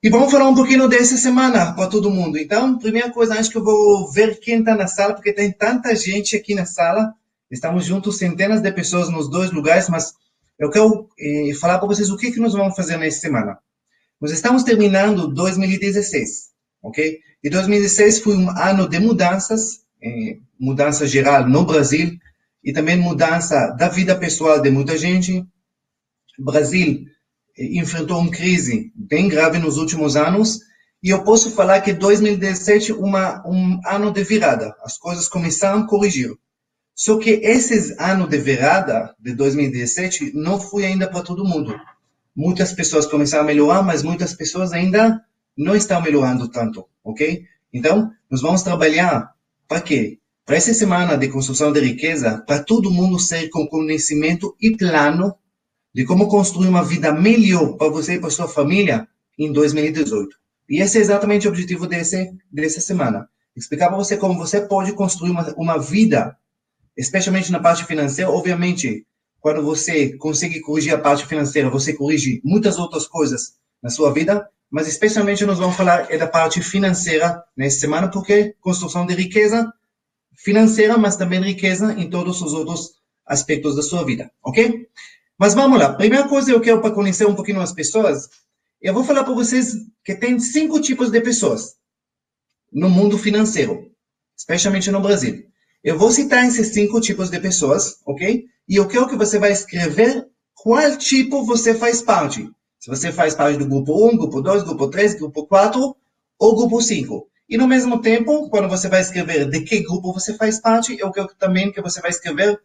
E vamos falar um pouquinho dessa semana para todo mundo. Então, primeira coisa, acho que eu vou ver quem está na sala, porque tem tanta gente aqui na sala. Estamos juntos, centenas de pessoas nos dois lugares, mas eu quero falar para vocês o que nós vamos fazer nessa semana. Nós estamos terminando 2016, ok? E 2016 foi um ano de mudanças, mudança geral no Brasil, e também mudança da vida pessoal de muita gente. O Brasil enfrentou uma crise bem grave nos últimos anos, e eu posso falar que 2017 é um ano de virada. As coisas começaram a corrigir. Só que esses anos de virada de 2017 não foi ainda para todo mundo. Muitas pessoas começaram a melhorar, mas muitas pessoas ainda não estão melhorando tanto, ok? Então, nós vamos trabalhar para quê? Para essa semana de construção de riqueza, para todo mundo sair com conhecimento e plano de como construir uma vida melhor para você e para sua família em 2018. E esse é exatamente o objetivo dessa semana. Explicar para você como você pode construir uma vida, especialmente na parte financeira. Obviamente, quando você consegue corrigir a parte financeira, você corrige muitas outras coisas na sua vida, mas especialmente nós vamos falar da parte financeira nessa semana, porque construção de riqueza financeira, mas também riqueza em todos os outros aspectos da sua vida, ok? Mas vamos lá. Primeira coisa eu quero para conhecer um pouquinho as pessoas, eu vou falar para vocês que tem 5 tipos de pessoas no mundo financeiro, especialmente no Brasil. Eu vou citar esses 5 tipos de pessoas, ok? E eu quero que você vai escrever qual tipo você faz parte. Se você faz parte do grupo 1, grupo 2, grupo 3, grupo 4 ou grupo 5. E no mesmo tempo, quando você vai escrever de que grupo você faz parte, eu quero também que você vai escrever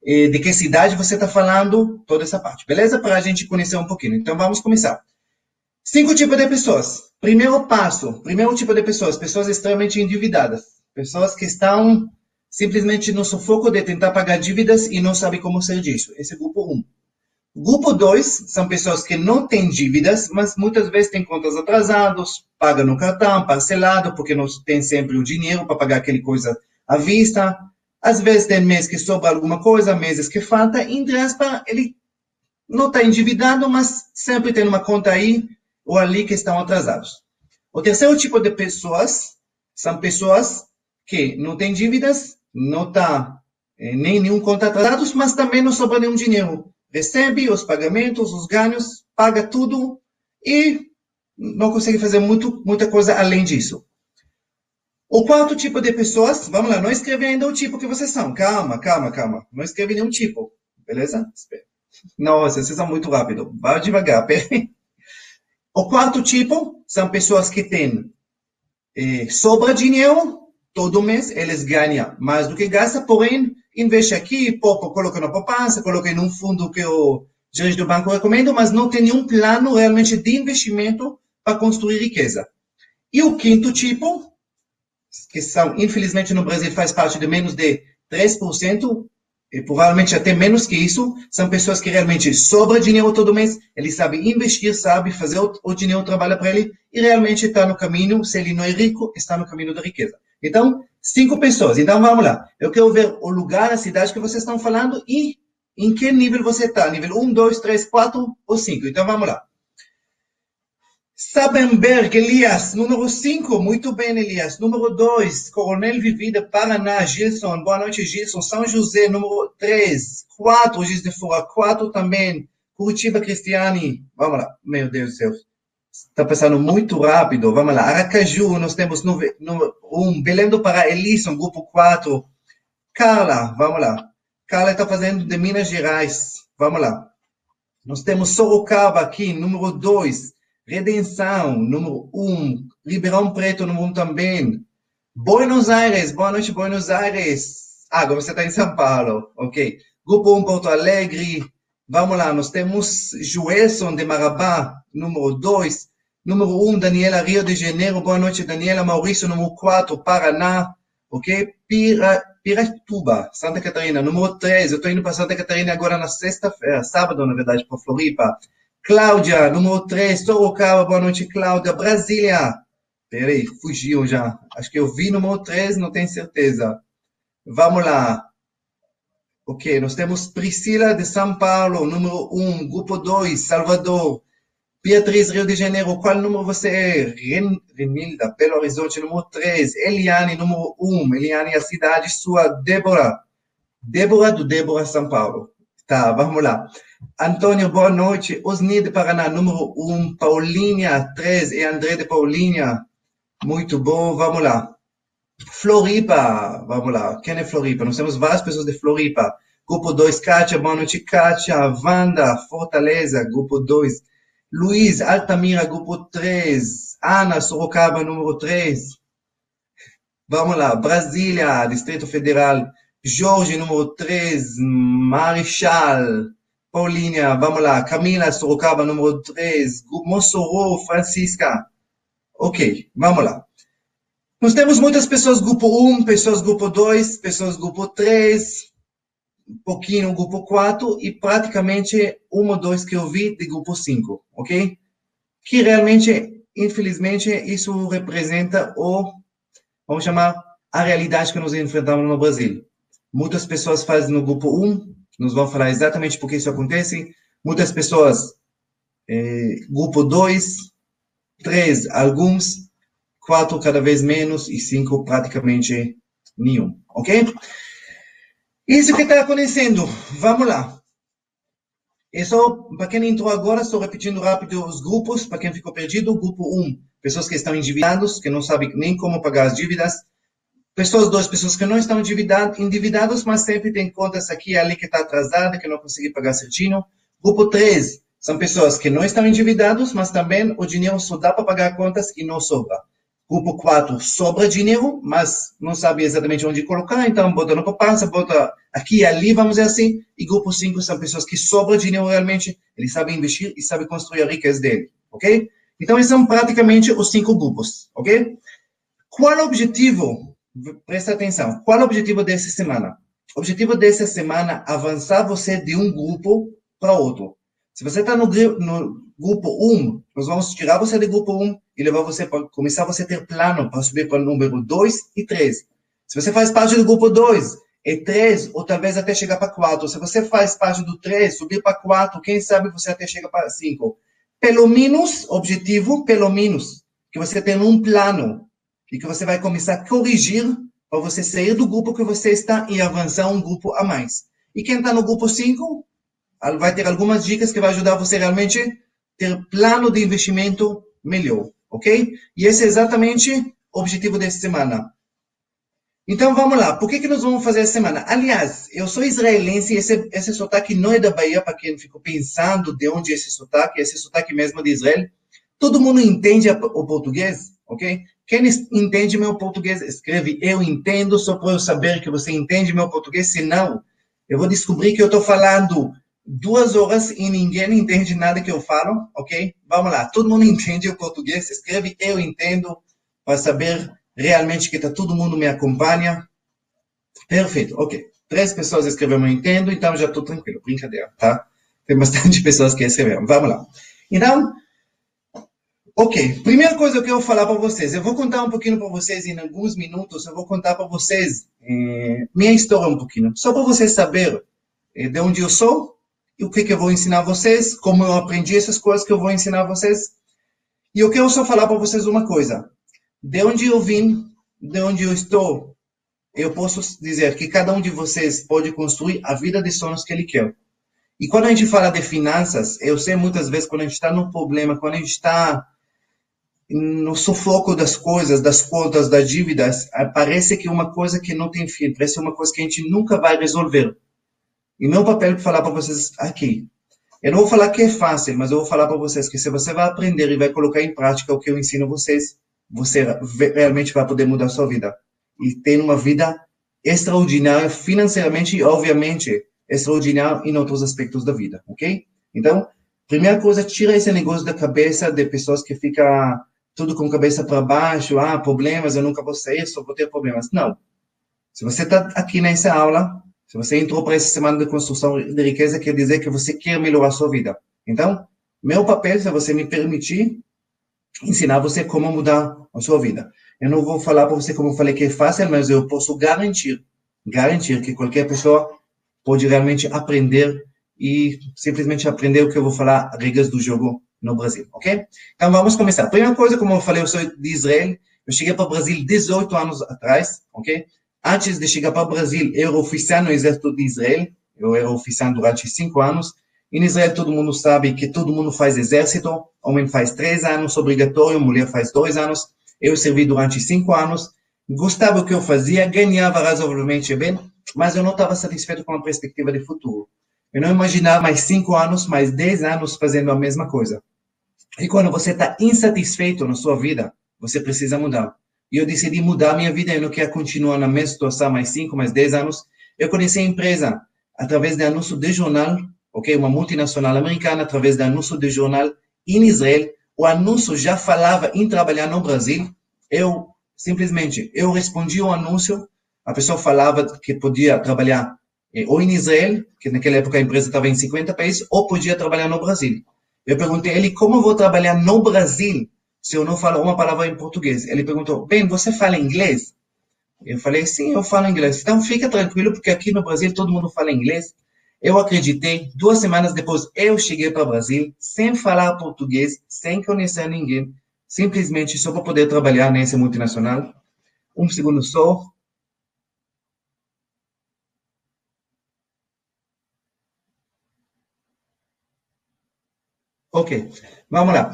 de que cidade você está falando, toda essa parte, beleza? Para a gente conhecer um pouquinho. Então vamos começar. 5 tipos de pessoas. Primeiro passo, primeiro tipo de pessoas, pessoas extremamente endividadas. Pessoas que estão simplesmente no sufoco de tentar pagar dívidas e não sabem como sair disso. Esse é o grupo 1. Grupo 2 são pessoas que não têm dívidas, mas muitas vezes têm contas atrasadas, pagam no cartão, parcelado, porque não tem sempre o dinheiro para pagar aquele coisa à vista. Às vezes tem mês que sobra alguma coisa, meses que falta. Entre aspas, ele não está endividado, mas sempre tem uma conta aí ou ali que estão atrasados. O terceiro tipo de pessoas são pessoas que não têm dívidas, não está nem nenhum conta atrasados, mas também não sobra nenhum dinheiro. Recebe os pagamentos, os ganhos, paga tudo e não consegue fazer muita coisa além disso. O quarto tipo de pessoas, vamos lá, não escreve ainda o tipo que vocês são. Calma. Não escreve nenhum tipo, beleza? Espera. Nossa, vocês são muito rápido. Vai devagar, peraí. O quarto tipo são pessoas que têm sobra dinheiro todo mês, eles ganham mais do que gastam, porém, investe aqui, poupa, coloca na poupança, coloca em um fundo que o gerente do banco recomenda, mas não tem nenhum plano realmente de investimento para construir riqueza. E o quinto tipo, que são, infelizmente no Brasil faz parte de menos de 3%, e provavelmente até menos que isso, são pessoas que realmente sobra dinheiro todo mês, ele sabe investir, sabe fazer o dinheiro trabalha para ele, e realmente está no caminho, se ele não é rico, está no caminho da riqueza. Então, 5 pessoas. Então, vamos lá. Eu quero ver o lugar, a cidade que vocês estão falando e em que nível você está. Nível 1, 2, 3, 4 ou 5. Então, vamos lá. Sabenberg, Elias, número 5, muito bem, Elias. Número 2, Coronel Vivida, Paraná, Gilson, boa noite, Gilson. São José, número 3, 4, Giz de Fora, 4 também, Curitiba, Cristiane, vamos lá, meu Deus do céu, está passando muito rápido, vamos lá. Aracaju, nós temos número 1, Belém do Pará, Elison, grupo 4, Carla, vamos lá. Carla está fazendo de Minas Gerais, vamos lá. Nós temos Sorocaba aqui, número 2, Redenção, número 1, Ribeirão Preto, número 1 também. Buenos Aires, boa noite, Buenos Aires. Ah, agora você está em São Paulo, ok. Grupo 1, Porto Alegre. Vamos lá, nós temos Joelson de Marabá, número 2. Número 1, Daniela, Rio de Janeiro. Boa noite, Daniela. Maurício, número 4, Paraná, ok. Piratuba, Santa Catarina, número 3. Eu estou indo para Santa Catarina agora na sexta-feira, sábado, na verdade, para Floripa. Cláudia, número 3, Sorocaba, boa noite, Cláudia. Brasília, peraí, fugiu já. Acho que eu vi número 3, não tenho certeza. Vamos lá. Ok, nós temos Priscila de São Paulo, número 1, grupo 2, Salvador. Beatriz, Rio de Janeiro, qual número você é? Renilda, Belo Horizonte, número 3. Eliane, número 1. Eliane, a cidade sua. Débora. Débora do Débora, São Paulo. Tá, vamos lá. Antônio, boa noite. Osni de Paraná, número 1. Paulinha, 3. E André de Paulinha. Muito bom, vamos lá. Floripa, vamos lá. Quem é Floripa? Nós temos várias pessoas de Floripa. Grupo 2, Kátia, boa noite, Kátia. Wanda, Fortaleza, grupo 2. Luiz, Altamira, grupo 3. Ana, Sorocaba, número 3. Vamos lá. Brasília, Distrito Federal. Jorge, número 3. Marechal. Paulinha, vamos lá. Camila, Sorocaba, número 3. Grupo Mossoró, Francisca. Ok, vamos lá. Nós temos muitas pessoas grupo 1, pessoas grupo 2, pessoas grupo 3, um pouquinho grupo 4 e praticamente um ou dois que eu vi de grupo 5, ok? Que realmente, infelizmente, isso representa vamos chamar, a realidade que nós enfrentamos no Brasil. Muitas pessoas fazem no grupo 1, nós vamos falar exatamente por que isso acontece. Muitas pessoas, grupo 2, 3, alguns, 4 cada vez menos e 5 praticamente nenhum, ok? Isso que está acontecendo, vamos lá. É só, para quem entrou agora, estou repetindo rápido os grupos, para quem ficou perdido, grupo 1, pessoas que estão endividados, que não sabem nem como pagar as dívidas. Pessoas 2, pessoas que não estão endividados, mas sempre tem contas aqui e ali que está atrasada, que não conseguem pagar certinho. Grupo 3, são pessoas que não estão endividados, mas também o dinheiro só dá para pagar contas e não sobra. Grupo 4, sobra dinheiro, mas não sabe exatamente onde colocar, então bota no poupança, bota aqui e ali, vamos dizer assim. E grupo 5 são pessoas que sobra dinheiro realmente, eles sabem investir e sabem construir a riqueza dele, ok? Então, esses são praticamente os 5 grupos, ok? Qual é o objetivo? Presta atenção. Qual é o objetivo dessa semana? O objetivo dessa semana é avançar você de um grupo para outro. Se você está no grupo 1, nós vamos tirar você do grupo 1 e levar você para começar você a ter plano para subir para o número 2 e 3. Se você faz parte do grupo 2, é 3 ou talvez até chegar para 4. Se você faz parte do 3, subir para 4, quem sabe você até chega para 5. Pelo menos, objetivo, pelo menos, que você tenha um plano e que você vai começar a corrigir para você sair do grupo que você está e avançar um grupo a mais. E quem está no grupo 5, vai ter algumas dicas que vai ajudar você realmente a ter plano de investimento melhor, ok? E esse é exatamente o objetivo dessa semana. Então, vamos lá. Por que nós vamos fazer essa semana? Aliás, eu sou israelense e esse sotaque não é da Bahia, para quem ficou pensando de onde é esse sotaque mesmo de Israel. Todo mundo entende o português, ok? Quem entende meu português, escreve eu entendo, só para eu saber que você entende meu português, senão eu vou descobrir que eu estou falando 2 horas e ninguém entende nada que eu falo, ok? Vamos lá, todo mundo entende o português, escreve eu entendo, para saber realmente que todo mundo me acompanha. Perfeito, ok. 3 pessoas escreveram eu entendo, então já estou tranquilo, brincadeira, tá? Tem bastante pessoas que escreveram, vamos lá. Então, ok, primeira coisa que eu vou falar para vocês, eu vou contar um pouquinho para vocês em alguns minutos, eu vou contar para vocês minha história um pouquinho, só para vocês saberem de onde eu sou e o que eu vou ensinar vocês, como eu aprendi essas coisas que eu vou ensinar vocês. E eu quero só falar para vocês uma coisa, de onde eu vim, de onde eu estou, eu posso dizer que cada um de vocês pode construir a vida de sonhos que ele quer. E quando a gente fala de finanças, eu sei muitas vezes quando a gente está num problema, quando a gente está no sufoco das coisas, das contas, das dívidas, parece que é uma coisa que não tem fim, parece uma coisa que a gente nunca vai resolver. E meu papel é falar para vocês aqui. Eu não vou falar que é fácil, mas eu vou falar para vocês que se você vai aprender e vai colocar em prática o que eu ensino vocês, você realmente vai poder mudar a sua vida. E ter uma vida extraordinária financeiramente e, obviamente, extraordinária em outros aspectos da vida, ok? Então, primeira coisa, tira esse negócio da cabeça de pessoas que ficam tudo com a cabeça para baixo, problemas, eu nunca vou sair, só vou ter problemas. Não. Se você está aqui nessa aula, se você entrou para essa semana de construção de riqueza, quer dizer que você quer melhorar a sua vida. Então, meu papel é você me permitir ensinar você como mudar a sua vida. Eu não vou falar para você como eu falei que é fácil, mas eu posso garantir que qualquer pessoa pode realmente aprender e simplesmente aprender o que eu vou falar, regras do jogo no Brasil, ok? Então, vamos começar. Primeira coisa, como eu falei, eu sou de Israel. Eu cheguei para o Brasil 18 anos atrás, ok? Antes de chegar para o Brasil, eu era oficial no exército de Israel. Eu era oficial durante 5 anos. Em Israel, todo mundo sabe que todo mundo faz exército. Homem faz 3 anos, obrigatório. Mulher faz 2 anos. Eu servi durante 5 anos. Gostava do que eu fazia, ganhava razoavelmente bem, mas eu não estava satisfeito com a perspectiva de futuro. Eu não imaginava mais 5 anos, mais 10 anos fazendo a mesma coisa. E quando você está insatisfeito na sua vida, você precisa mudar. E eu decidi mudar a minha vida, eu não quero continuar na mesma situação mais 5, mais 10 anos. Eu conheci a empresa através de anúncio de jornal, ok? Uma multinacional americana, através de anúncio de jornal em Israel. O anúncio já falava em trabalhar no Brasil. Eu respondi ao anúncio, a pessoa falava que podia trabalhar ou em Israel, que naquela época a empresa estava em 50 países, ou podia trabalhar no Brasil. Eu perguntei a ele, como eu vou trabalhar no Brasil se eu não falo uma palavra em português? Ele perguntou, bem, você fala inglês? Eu falei, sim, eu falo inglês. Então fica tranquilo, porque aqui no Brasil todo mundo fala inglês. Eu acreditei, 2 semanas depois eu cheguei para o Brasil, sem falar português, sem conhecer ninguém, simplesmente só para poder trabalhar nessa multinacional. Um segundo só. Ok, vamos lá.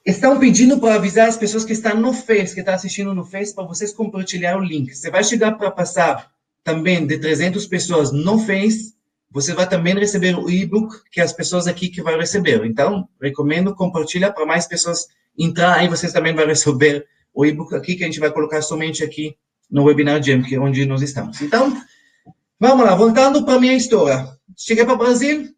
Estão pedindo para avisar as pessoas que estão no Face, que estão assistindo no Face, para vocês compartilhar o link. Você vai chegar para passar também de 300 pessoas no Face, você vai também receber o e-book que as pessoas aqui que vão receber. Então, recomendo compartilhar para mais pessoas entrar, aí vocês também vão receber o e-book aqui, que a gente vai colocar somente aqui no Webinar Jam, que é onde nós estamos. Então, vamos lá, voltando para a minha história. Cheguei para o Brasil,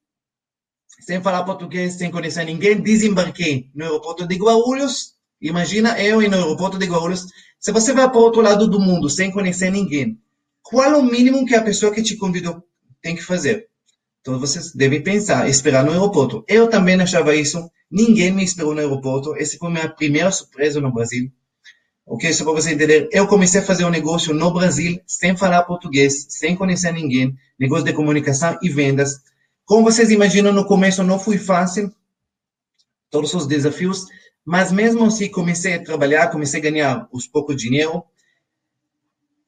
sem falar português, sem conhecer ninguém, desembarquei no aeroporto de Guarulhos. Imagina eu no aeroporto de Guarulhos. Se você vai para o outro lado do mundo sem conhecer ninguém, qual é o mínimo que a pessoa que te convidou tem que fazer? Então vocês devem pensar, esperar no aeroporto. Eu também achava isso. Ninguém me esperou no aeroporto. Essa foi a minha primeira surpresa no Brasil. Ok, só para você entender, eu comecei a fazer um negócio no Brasil, sem falar português, sem conhecer ninguém, negócio de comunicação e vendas. Como vocês imaginam, no começo não foi fácil, todos os desafios, mas mesmo assim comecei a trabalhar, comecei a ganhar os poucos dinheiro.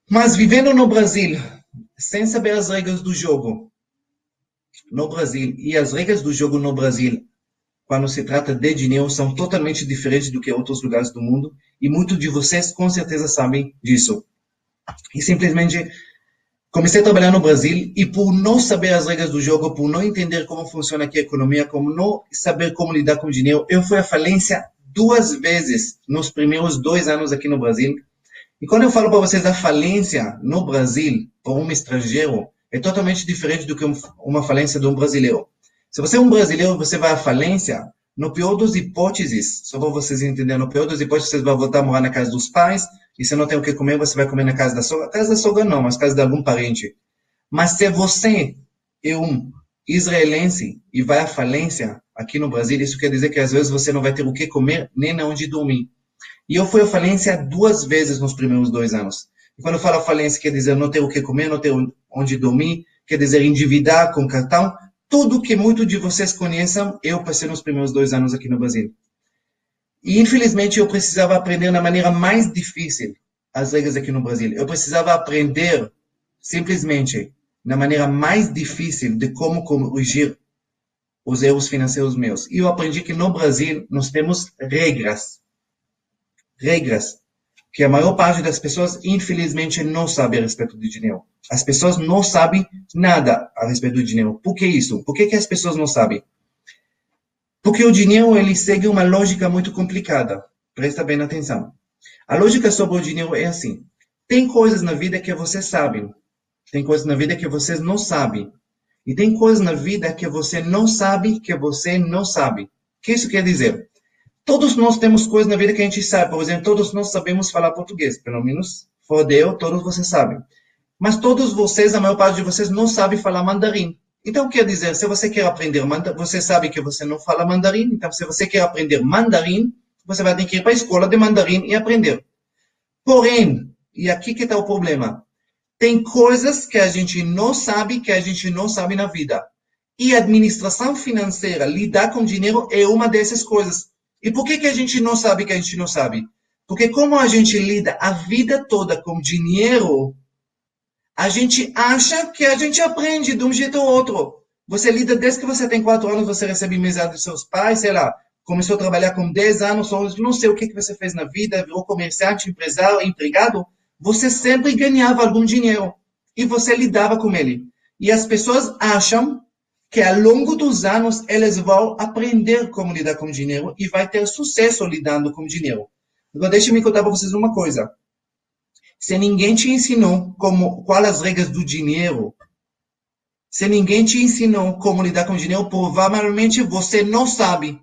Mas vivendo no Brasil, sem saber as regras do jogo no Brasil, e as regras do jogo no Brasil, quando se trata de dinheiro, são totalmente diferentes do que outros lugares do mundo, e muitos de vocês com certeza sabem disso. E simplesmente comecei a trabalhar no Brasil e por não saber as regras do jogo, por não entender como funciona aqui a economia, como não saber como lidar com o dinheiro, eu fui à falência 2 vezes nos primeiros 2 anos aqui no Brasil. E quando eu falo para vocês a falência no Brasil, por um estrangeiro, é totalmente diferente do que uma falência de um brasileiro. Se você é um brasileiro, você vai à falência, no pior das hipóteses, só para vocês entenderem, no pior das hipóteses, você vai voltar a morar na casa dos pais, e se não tem o que comer, você vai comer na casa da sogra. Casa da sogra não, mas casa de algum parente. Mas se você é um israelense e vai à falência aqui no Brasil, isso quer dizer que às vezes você não vai ter o que comer, nem onde dormir. E eu fui à falência 2 vezes nos primeiros 2 anos. E quando eu falo falência, quer dizer não ter o que comer, não ter onde dormir, quer dizer endividar com cartão. Tudo que muitos de vocês conheçam, eu passei nos primeiros 2 anos aqui no Brasil. E, infelizmente, eu precisava aprender da maneira mais difícil as regras aqui no Brasil. Eu precisava aprender, simplesmente, da maneira mais difícil de como corrigir os erros financeiros meus. E eu aprendi que no Brasil nós temos regras. Regras que a maior parte das pessoas, infelizmente, não sabe a respeito do dinheiro. As pessoas não sabem nada a respeito do dinheiro. Por que isso? Por que as pessoas não sabem? Porque o dinheiro, ele segue uma lógica muito complicada. Presta bem atenção. A lógica sobre o dinheiro é assim. Tem coisas na vida que você sabe. Tem coisas na vida que vocês não sabem. E tem coisas na vida que você não sabe que você não sabe. O que isso quer dizer? Todos nós temos coisas na vida que a gente sabe. Por exemplo, todos nós sabemos falar português. Pelo menos, fora eu, todos vocês sabem. Mas todos vocês, a maior parte de vocês, não sabe falar mandarim. Então, quer dizer, se você quer aprender mandarim, você sabe que você não fala mandarim, então se você quer aprender mandarim, você vai ter que ir para a escola de mandarim e aprender. Porém, e aqui que está o problema, tem coisas que a gente não sabe na vida. E administração financeira, lidar com dinheiro, é uma dessas coisas. E por que a gente não sabe que a gente não sabe? Porque como a gente lida a vida toda com dinheiro, a gente acha que a gente aprende de um jeito ou outro. Você lida desde que você tem 4 anos, você recebe mesada dos seus pais, sei lá, começou a trabalhar com 10 anos, não sei o que você fez na vida, virou comerciante, empresário, empregado, você sempre ganhava algum dinheiro e você lidava com ele. E as pessoas acham que ao longo dos anos eles vão aprender como lidar com dinheiro e vai ter sucesso lidando com dinheiro. Agora, deixa-me contar para vocês uma coisa. Se ninguém te ensinou quais as regras do dinheiro, se ninguém te ensinou como lidar com dinheiro, provavelmente você não sabe.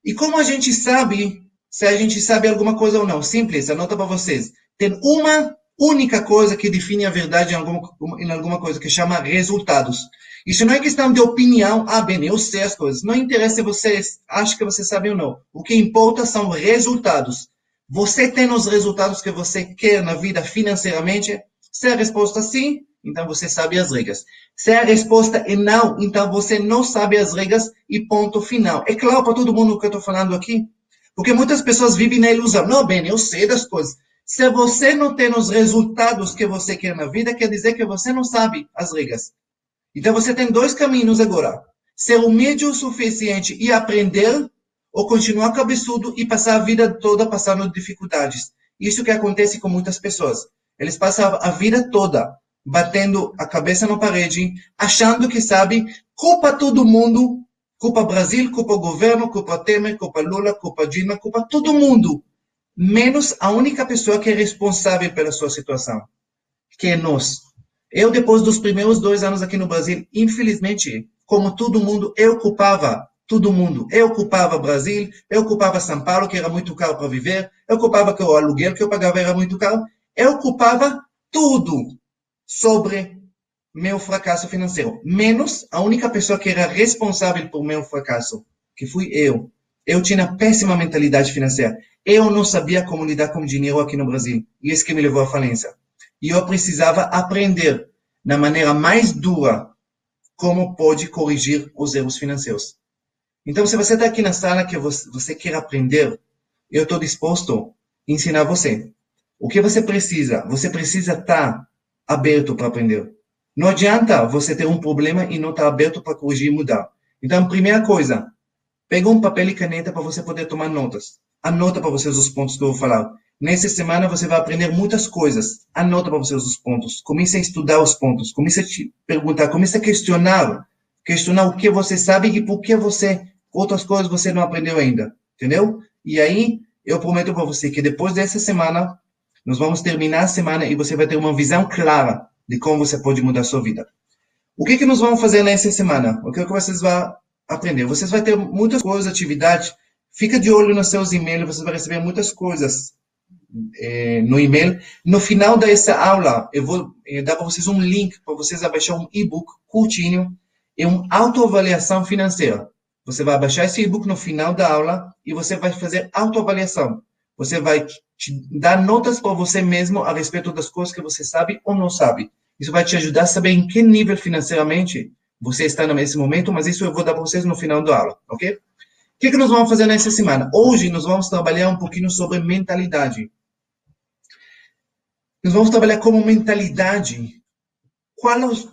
E como a gente sabe se a gente sabe alguma coisa ou não? Simples, anota para vocês. Tem uma única coisa que define a verdade em alguma coisa, que chama resultados. Isso não é questão de opinião. Ah, bem, eu sei as coisas. Não interessa se você acha que você sabe ou não. O que importa são resultados. Você tem os resultados que você quer na vida financeiramente? Se a resposta é sim, então você sabe as regras. Se a resposta é não, então você não sabe as regras e ponto final. É claro para todo mundo o que eu estou falando aqui? Porque muitas pessoas vivem na ilusão. Não, bem, eu sei das coisas. Se você não tem os resultados que você quer na vida, quer dizer que você não sabe as regras. Então você tem 2 caminhos agora. Ser humilde o suficiente e aprender, ou continuar cabeçudo e passar a vida toda passando dificuldades. Isso que acontece com muitas pessoas. Eles passam a vida toda batendo a cabeça na parede, achando que sabe, culpa todo mundo, culpa Brasil, culpa governo, culpa Temer, culpa Lula, culpa Dilma, culpa todo mundo, menos a única pessoa que é responsável pela sua situação, que é nós. Eu, depois dos primeiros 2 anos aqui no Brasil, infelizmente, como todo mundo, eu culpava todo mundo. Eu culpava Brasil, eu culpava São Paulo, que era muito caro para viver, eu culpava que o aluguel que eu pagava era muito caro, eu culpava tudo sobre meu fracasso financeiro, menos a única pessoa que era responsável por meu fracasso, que fui eu. Eu tinha péssima mentalidade financeira. Eu não sabia como lidar com dinheiro aqui no Brasil. E isso que me levou à falência. E eu precisava aprender, na maneira mais dura, como pode corrigir os erros financeiros. Então, se você está aqui na sala que você quer aprender, eu estou disposto a ensinar você. O que você precisa? Você precisa estar aberto para aprender. Não adianta você ter um problema e não estar aberto para corrigir e mudar. Então, primeira coisa, pega um papel e caneta para você poder tomar notas. Anota para vocês os pontos que eu vou falar. Nessa semana você vai aprender muitas coisas. Anota para vocês os pontos. Comece a estudar os pontos. Comece a te perguntar. Comece a questionar. Questionar o que você sabe e por que outras coisas você não aprendeu ainda. Entendeu? E aí, eu prometo para você que depois dessa semana, nós vamos terminar a semana e você vai ter uma visão clara de como você pode mudar a sua vida. O que nós vamos fazer nessa semana? O que vocês vão aprender? Vocês vão ter muitas coisas, atividades. Fica de olho nos seus e-mails, você vai receber muitas coisas no e-mail. No final dessa aula, eu vou dar para vocês um link para vocês baixar um e-book curtinho. É uma autoavaliação financeira. Você vai baixar esse e-book no final da aula e você vai fazer autoavaliação. Você vai te dar notas para você mesmo a respeito das coisas que você sabe ou não sabe. Isso vai te ajudar a saber em que nível financeiramente você está nesse momento, mas isso eu vou dar para vocês no final da aula, ok? O que nós vamos fazer nessa semana? Hoje nós vamos trabalhar um pouquinho sobre mentalidade. Nós vamos trabalhar como mentalidade,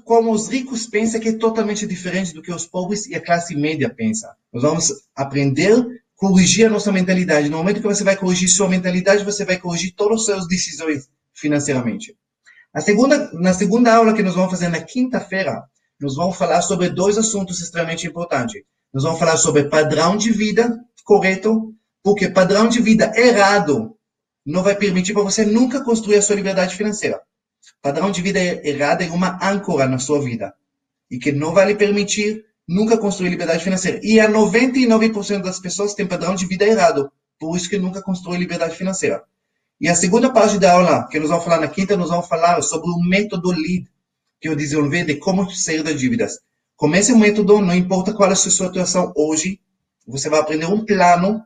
como os ricos pensam, que é totalmente diferente do que os pobres e a classe média pensam. Nós vamos aprender a corrigir a nossa mentalidade. No momento que você vai corrigir sua mentalidade, você vai corrigir todas as suas decisões financeiramente. Na segunda aula que nós vamos fazer na quinta-feira, nós vamos falar sobre 2 assuntos extremamente importantes. Nós vamos falar sobre padrão de vida correto, porque padrão de vida errado não vai permitir para você nunca construir a sua liberdade financeira. Padrão de vida errado é uma âncora na sua vida e que não vai lhe permitir nunca construir liberdade financeira. E a 99% das pessoas têm padrão de vida errado, por isso que nunca construem liberdade financeira. E a segunda parte da aula, que nós vamos falar na quinta, nós vamos falar sobre o método LEAD, que eu desenvolvi de como sair das dívidas. Com esse método, não importa qual é a sua situação hoje, você vai aprender um plano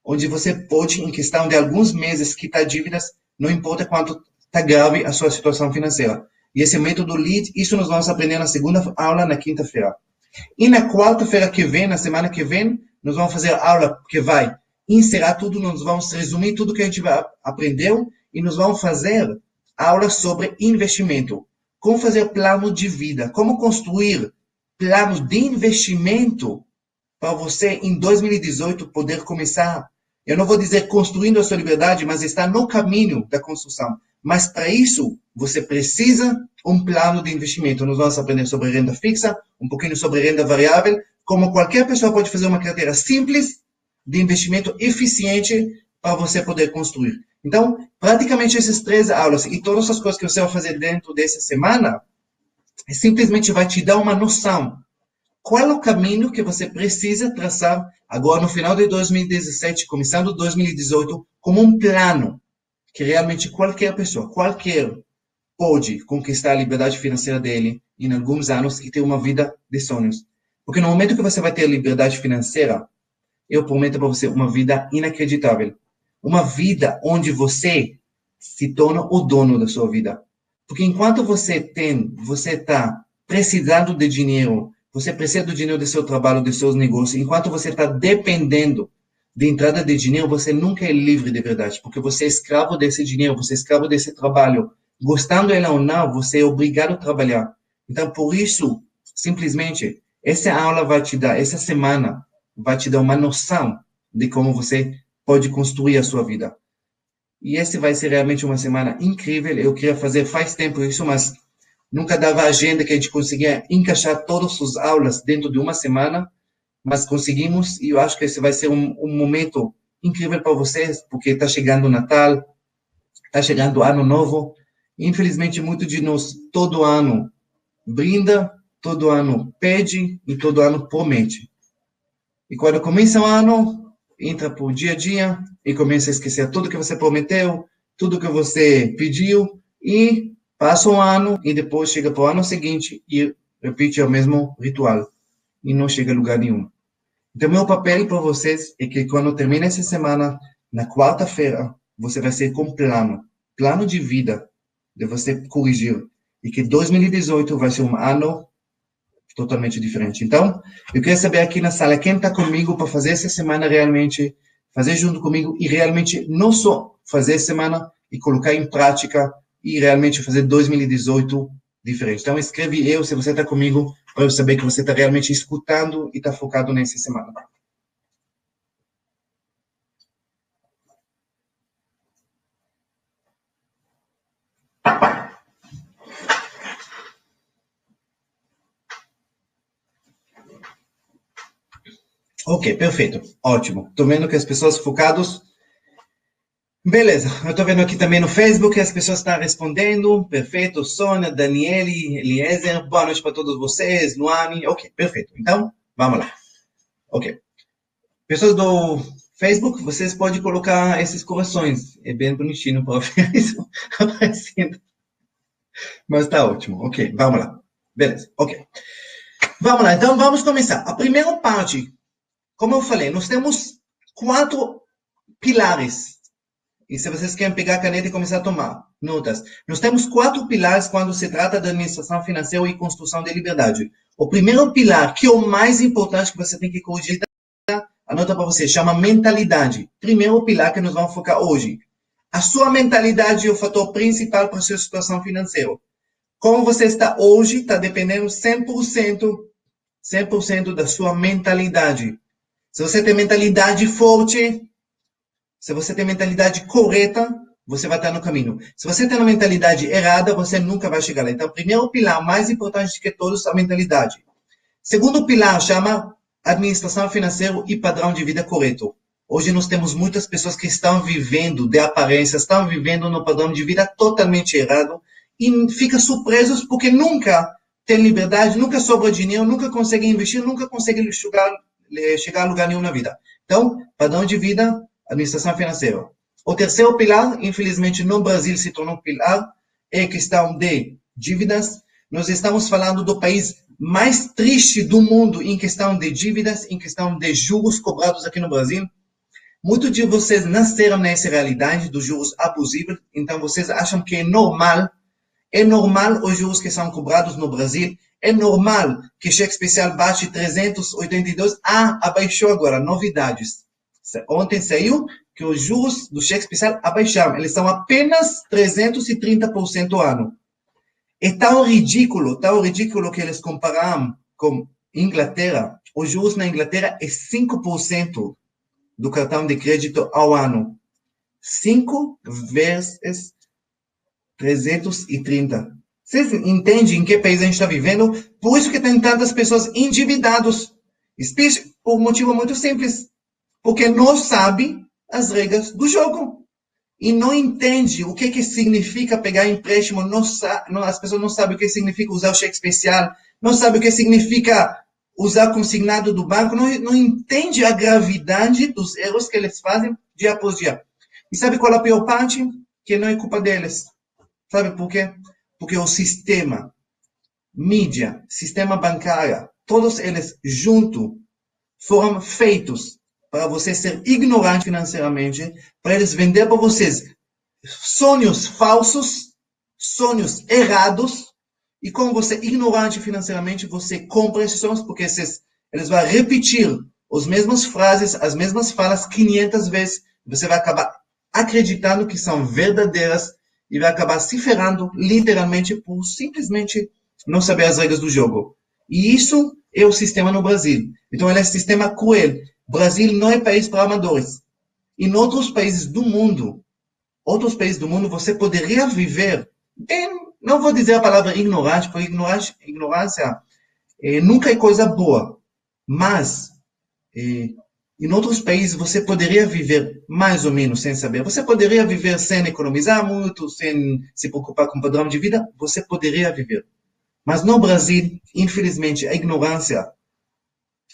onde você pode, em questão de alguns meses, quitar dívidas, não importa quanto está grave a sua situação financeira. E esse método LEAD, isso nós vamos aprender na segunda aula, na quinta-feira. E na quarta-feira que vem, na semana que vem, nós vamos fazer a aula que vai encerrar tudo, nós vamos resumir tudo que a gente aprendeu e nós vamos fazer aulas sobre investimento. Como fazer plano de vida, como construir planos de investimento para você, em 2018, poder começar, eu não vou dizer construindo a sua liberdade, mas está no caminho da construção. Mas para isso, você precisa um plano de investimento. Nós vamos aprender sobre renda fixa, um pouquinho sobre renda variável, como qualquer pessoa pode fazer uma carteira simples de investimento eficiente para você poder construir. Então, praticamente essas 3 aulas e todas as coisas que você vai fazer dentro dessa semana, simplesmente vai te dar uma noção. Qual é o caminho que você precisa traçar agora no final de 2017, começando 2018, como um plano que realmente qualquer pessoa, pode conquistar a liberdade financeira dele em alguns anos e ter uma vida de sonhos. Porque no momento que você vai ter a liberdade financeira, eu prometo para você uma vida inacreditável. Uma vida onde você se torna o dono da sua vida. Porque enquanto você está precisando de dinheiro, você precisa do dinheiro do seu trabalho, dos seus negócios, enquanto você está dependendo de entrada de dinheiro, você nunca é livre de verdade, porque você é escravo desse dinheiro, você é escravo desse trabalho. Gostando ele ou não, você é obrigado a trabalhar. Então, por isso, simplesmente, essa aula vai te dar, essa semana, vai te dar uma noção de como você pode construir a sua vida. E esse vai ser realmente uma semana incrível. Eu queria fazer faz tempo isso, mas nunca dava agenda que a gente conseguia encaixar todas as aulas dentro de uma semana, mas conseguimos e eu acho que esse vai ser um momento incrível para vocês, porque está chegando o Natal, está chegando o Ano Novo. Infelizmente, muito de nós, todo ano, brinda, todo ano pede e todo ano promete. E quando começa o ano, entra por dia a dia e começa a esquecer tudo que você prometeu, tudo que você pediu e passa um ano e depois chega para o ano seguinte e repete o mesmo ritual e não chega a lugar nenhum. Então, meu papel para vocês é que quando termina essa semana, na quarta-feira, você vai ser com plano de vida de você corrigir e que 2018 vai ser um ano totalmente diferente. Então, eu queria saber aqui na sala quem está comigo para fazer essa semana realmente, fazer junto comigo e realmente não só fazer essa semana e colocar em prática e realmente fazer 2018 diferente. Então, escreve eu, se você está comigo, para eu saber que você está realmente escutando e está focado nessa semana. Ok, perfeito. Ótimo. Estou vendo que as pessoas focadas. Beleza. Eu estou vendo aqui também no Facebook que as pessoas estão respondendo. Perfeito. Sônia, Daniele, Eliezer. Boa noite para todos vocês. Luane. Ok, perfeito. Então, vamos lá. Ok. Pessoas do Facebook, vocês podem colocar esses corações. É bem bonitinho para ver isso aparecendo. Mas tá ótimo. Ok, vamos lá. Beleza. Ok. Vamos lá. Então, vamos começar. A primeira parte, como eu falei, nós temos 4 pilares. E se vocês querem pegar a caneta e começar a tomar notas, nós temos 4 pilares quando se trata da administração financeira e construção de liberdade. O primeiro pilar, que é o mais importante que você tem que corrigir, anota para você, chama mentalidade. Primeiro pilar que nós vamos focar hoje. A sua mentalidade é o fator principal para a sua situação financeira. Como você está hoje, está dependendo 100% da sua mentalidade. Se você tem mentalidade forte, se você tem mentalidade correta, você vai estar no caminho. Se você tem uma mentalidade errada, você nunca vai chegar lá. Então, o primeiro pilar, mais importante que todos, é a mentalidade. Segundo pilar, chama administração financeira e padrão de vida correto. Hoje nós temos muitas pessoas que estão vivendo de aparência, estão vivendo no padrão de vida totalmente errado e ficam surpresos porque nunca tem liberdade, nunca sobra dinheiro, nunca conseguem investir, nunca conseguem chegar a lugar nenhum na vida. Então, padrão de vida, administração financeira. O terceiro pilar, infelizmente no Brasil se tornou um pilar, é a questão de dívidas. Nós estamos falando do país mais triste do mundo em questão de dívidas, em questão de juros cobrados aqui no Brasil. Muitos de vocês nasceram nessa realidade dos juros abusivos, então vocês acham que é normal É normal os juros que são cobrados no Brasil? É normal que cheque especial baixe 382? Abaixou agora, novidades. Ontem saiu que os juros do cheque especial abaixaram, eles são apenas 330% ao ano. É tão ridículo que eles compararam com Inglaterra. Os juros na Inglaterra é 5% do cartão de crédito ao ano. 5 vezes 330. Vocês entendem em que país a gente está vivendo? Por isso que tem tantas pessoas endividadas. Por um motivo muito simples. Porque não sabe as regras do jogo. E não entende o que significa pegar empréstimo. As pessoas não sabem o que significa usar o cheque especial. Não sabem o que significa usar consignado do banco. Não entende a gravidade dos erros que eles fazem dia após dia. E sabe qual é a pior parte? Que não é culpa deles. Sabe por quê? Porque o sistema, mídia, sistema bancário, todos eles juntos foram feitos para você ser ignorante financeiramente, para eles vender para vocês sonhos falsos, sonhos errados, e como você é ignorante financeiramente, você compra esses sonhos, porque eles vão repetir as mesmas frases, as mesmas falas 500 vezes, você vai acabar acreditando que são verdadeiras, e vai acabar se ferrando, literalmente, por simplesmente não saber as regras do jogo. E isso é o sistema no Brasil. Então, ele é um sistema cruel. Brasil não é país para amadores. Em outros países do mundo, você poderia viver, não vou dizer a palavra ignorante, porque ignorância nunca é coisa boa. Mas, em outros países, você poderia viver mais ou menos sem saber. Você poderia viver sem economizar muito, sem se preocupar com o padrão de vida. Você poderia viver. Mas no Brasil, infelizmente, a ignorância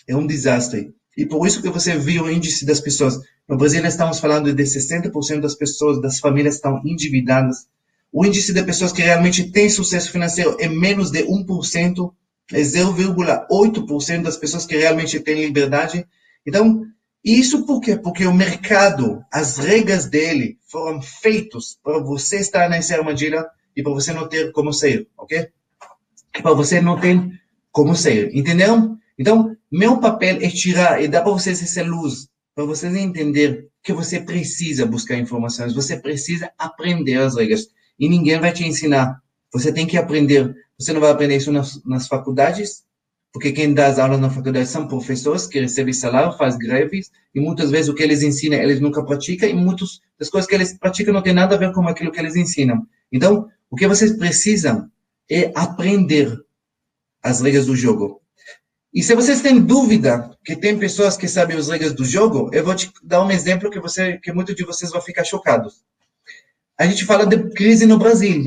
é um desastre. E por isso que você viu o índice das pessoas. No Brasil, estamos falando de 60% das pessoas, das famílias estão endividadas. O índice de pessoas que realmente têm sucesso financeiro é menos de 1%, é 0,8% das pessoas que realmente têm liberdade. Então, isso por quê? Porque o mercado, as regras dele foram feitos para você estar nessa armadilha e para você não ter como sair, ok? Para você não ter como sair, entenderam? Então, meu papel é tirar e dar para vocês essa luz, para vocês entenderem que você precisa buscar informações, você precisa aprender as regras. E ninguém vai te ensinar. Você tem que aprender. Você não vai aprender isso nas faculdades, porque quem dá as aulas na faculdade são professores que recebem salário, fazem greves, e muitas vezes o que eles ensinam, eles nunca praticam, e muitas das coisas que eles praticam não tem nada a ver com aquilo que eles ensinam. Então, o que vocês precisam é aprender as regras do jogo. E se vocês têm dúvida que tem pessoas que sabem as regras do jogo, eu vou te dar um exemplo que muitos de vocês vão ficar chocados. A gente fala de crise no Brasil.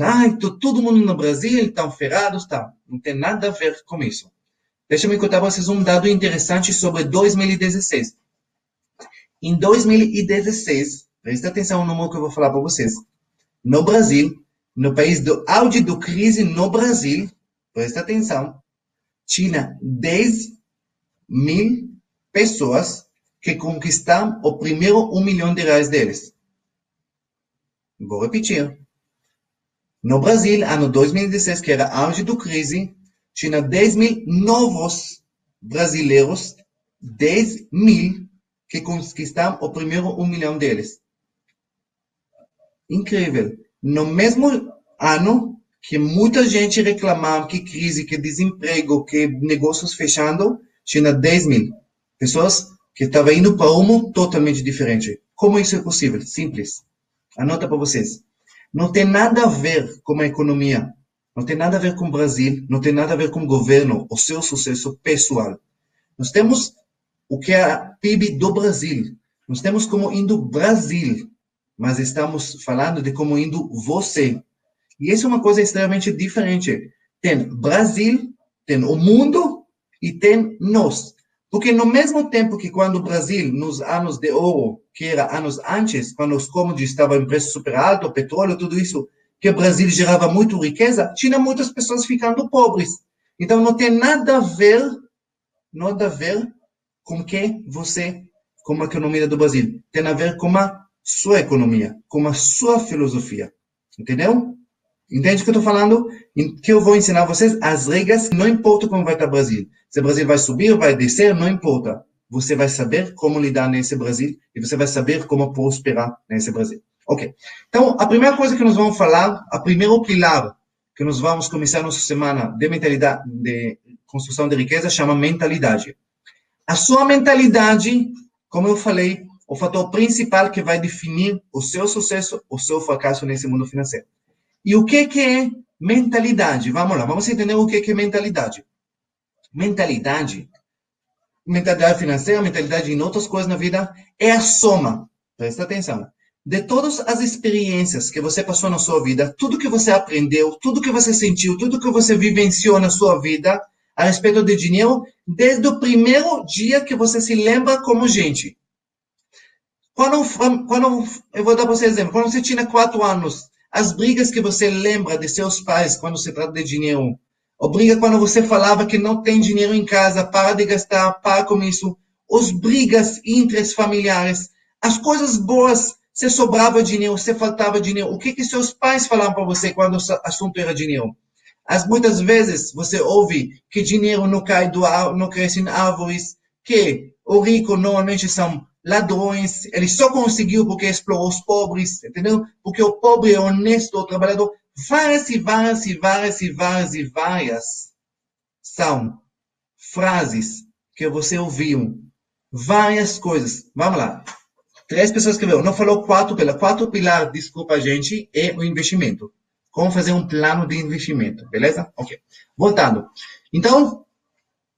Todo mundo no Brasil estão ferrados, tá? Não tem nada a ver com isso. Deixa-me contar para vocês um dado interessante sobre 2016. Em 2016, presta atenção no número que eu vou falar para vocês. No Brasil, no país do auge da crise no Brasil, presta atenção, tinha 10 mil pessoas que conquistaram o primeiro R$ 1 milhão deles. Vou repetir. No Brasil, ano 2016, que era auge da crise, tinha 10 mil novos brasileiros, 10 mil que conquistaram o primeiro R$ 1 milhão deles. Incrível. No mesmo ano que muita gente reclamava que crise, que desemprego, que negócios fechando, tinha 10 mil pessoas que estavam indo para um rumo totalmente diferente. Como isso é possível? Simples. Anota para vocês. Não tem nada a ver com a economia. Não tem nada a ver com o Brasil. Não tem nada a ver com o governo, o seu sucesso pessoal. Nós temos o que é a PIB do Brasil. Nós temos como indo Brasil. Mas estamos falando de como indo você. E isso é uma coisa extremamente diferente. Tem Brasil, tem o mundo e tem nós. Porque no mesmo tempo que quando o Brasil, nos anos de ouro, que era anos antes, quando os commodities estavam em preço super alto, petróleo, tudo isso, que o Brasil gerava muito riqueza, tinha muitas pessoas ficando pobres. Então não tem nada a ver com que você, com a economia do Brasil. Tem a ver com a sua economia, com a sua filosofia. Entendeu? Entende o que eu estou falando? Que eu vou ensinar vocês as regras, não importa como vai estar o Brasil. Se o Brasil vai subir, vai descer, não importa. Você vai saber como lidar nesse Brasil e você vai saber como prosperar nesse Brasil. Ok. Então, a primeira coisa que nós vamos falar, a primeiro pilar que nós vamos começar nossa semana de mentalidade, de construção de riqueza, chama mentalidade. A sua mentalidade, como eu falei, o fator principal que vai definir o seu sucesso, o seu fracasso nesse mundo financeiro. E o que é mentalidade? Vamos lá, vamos entender o que é mentalidade. Mentalidade financeira, mentalidade em outras coisas na vida, é a soma, presta atenção, de todas as experiências que você passou na sua vida, tudo que você aprendeu, tudo que você sentiu, tudo que você vivenciou na sua vida a respeito de dinheiro, desde o primeiro dia que você se lembra como gente. Quando eu vou dar para você um exemplo, quando você tinha 4 anos, as brigas que você lembra de seus pais quando se trata de dinheiro, ou briga quando você falava que não tem dinheiro em casa, para de gastar, para com isso, os brigas intrafamiliares, as coisas boas, se sobrava dinheiro, se faltava dinheiro, o que seus pais falavam para você quando o assunto era dinheiro? Muitas vezes você ouve que dinheiro não cai do ar, não cresce em árvores, que o rico normalmente são ladrões, ele só conseguiu porque explorou os pobres, entendeu? Porque o pobre é honesto, o trabalhador. Várias são frases que você ouviu. Várias coisas. Vamos lá. 3 pessoas escreveram. Não falou 4 pilares. 4 pilares, desculpa, gente, é o investimento. Como fazer um plano de investimento, beleza? Ok. Voltando. Então,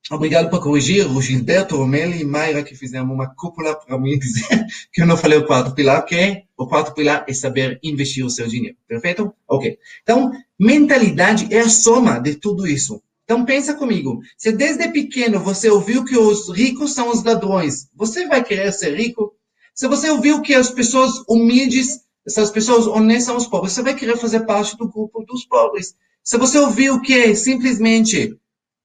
obrigado por corrigir o Gilberto, o Meli e Mayra que fizeram uma cúpula para mim dizer que eu não falei o 4 pilar, que o 4 pilar é saber investir o seu dinheiro. Perfeito? Ok. Então, mentalidade é a soma de tudo isso. Então, pensa comigo. Se desde pequeno você ouviu que os ricos são os ladrões, você vai querer ser rico? Se você ouviu que as pessoas humildes, essas pessoas honestas são os pobres, você vai querer fazer parte do grupo dos pobres. Se você ouviu que simplesmente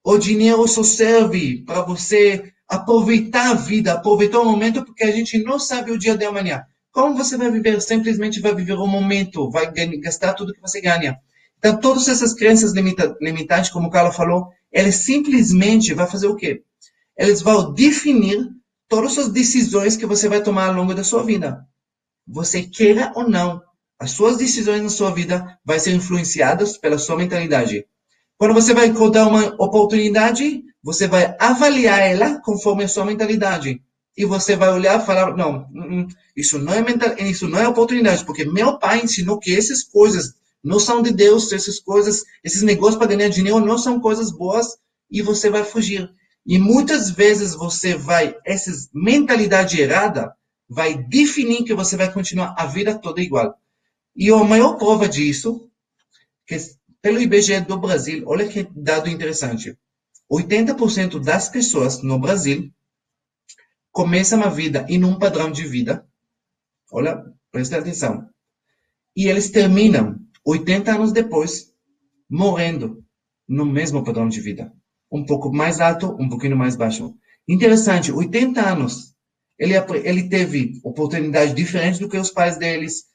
o dinheiro só serve para você aproveitar a vida, aproveitar o momento, porque a gente não sabe o dia de amanhã. Como você vai viver? Simplesmente vai viver o momento, vai gastar tudo que você ganha. Então, todas essas crenças limitantes, como o Carlos falou, elas simplesmente vão fazer o quê? Eles vão definir todas as decisões que você vai tomar ao longo da sua vida. Você queira ou não, as suas decisões na sua vida vão ser influenciadas pela sua mentalidade. Quando você vai encontrar uma oportunidade, você vai avaliar ela conforme a sua mentalidade. E você vai olhar e falar, não, isso não é isso não é oportunidade, porque meu pai ensinou que essas coisas não são de Deus, essas coisas, esses negócios para ganhar dinheiro não são coisas boas, e você vai fugir. E muitas vezes você vai, essa mentalidade errada, vai definir que você vai continuar a vida toda igual. E a maior prova disso, que pelo IBGE do Brasil, olha que dado interessante. 80% das pessoas no Brasil começam a vida em um padrão de vida. Olha, presta atenção. E eles terminam 80 anos depois morrendo no mesmo padrão de vida. Um pouco mais alto, um pouquinho mais baixo. Interessante, 80 anos. Ele teve oportunidades diferentes do que os pais deles,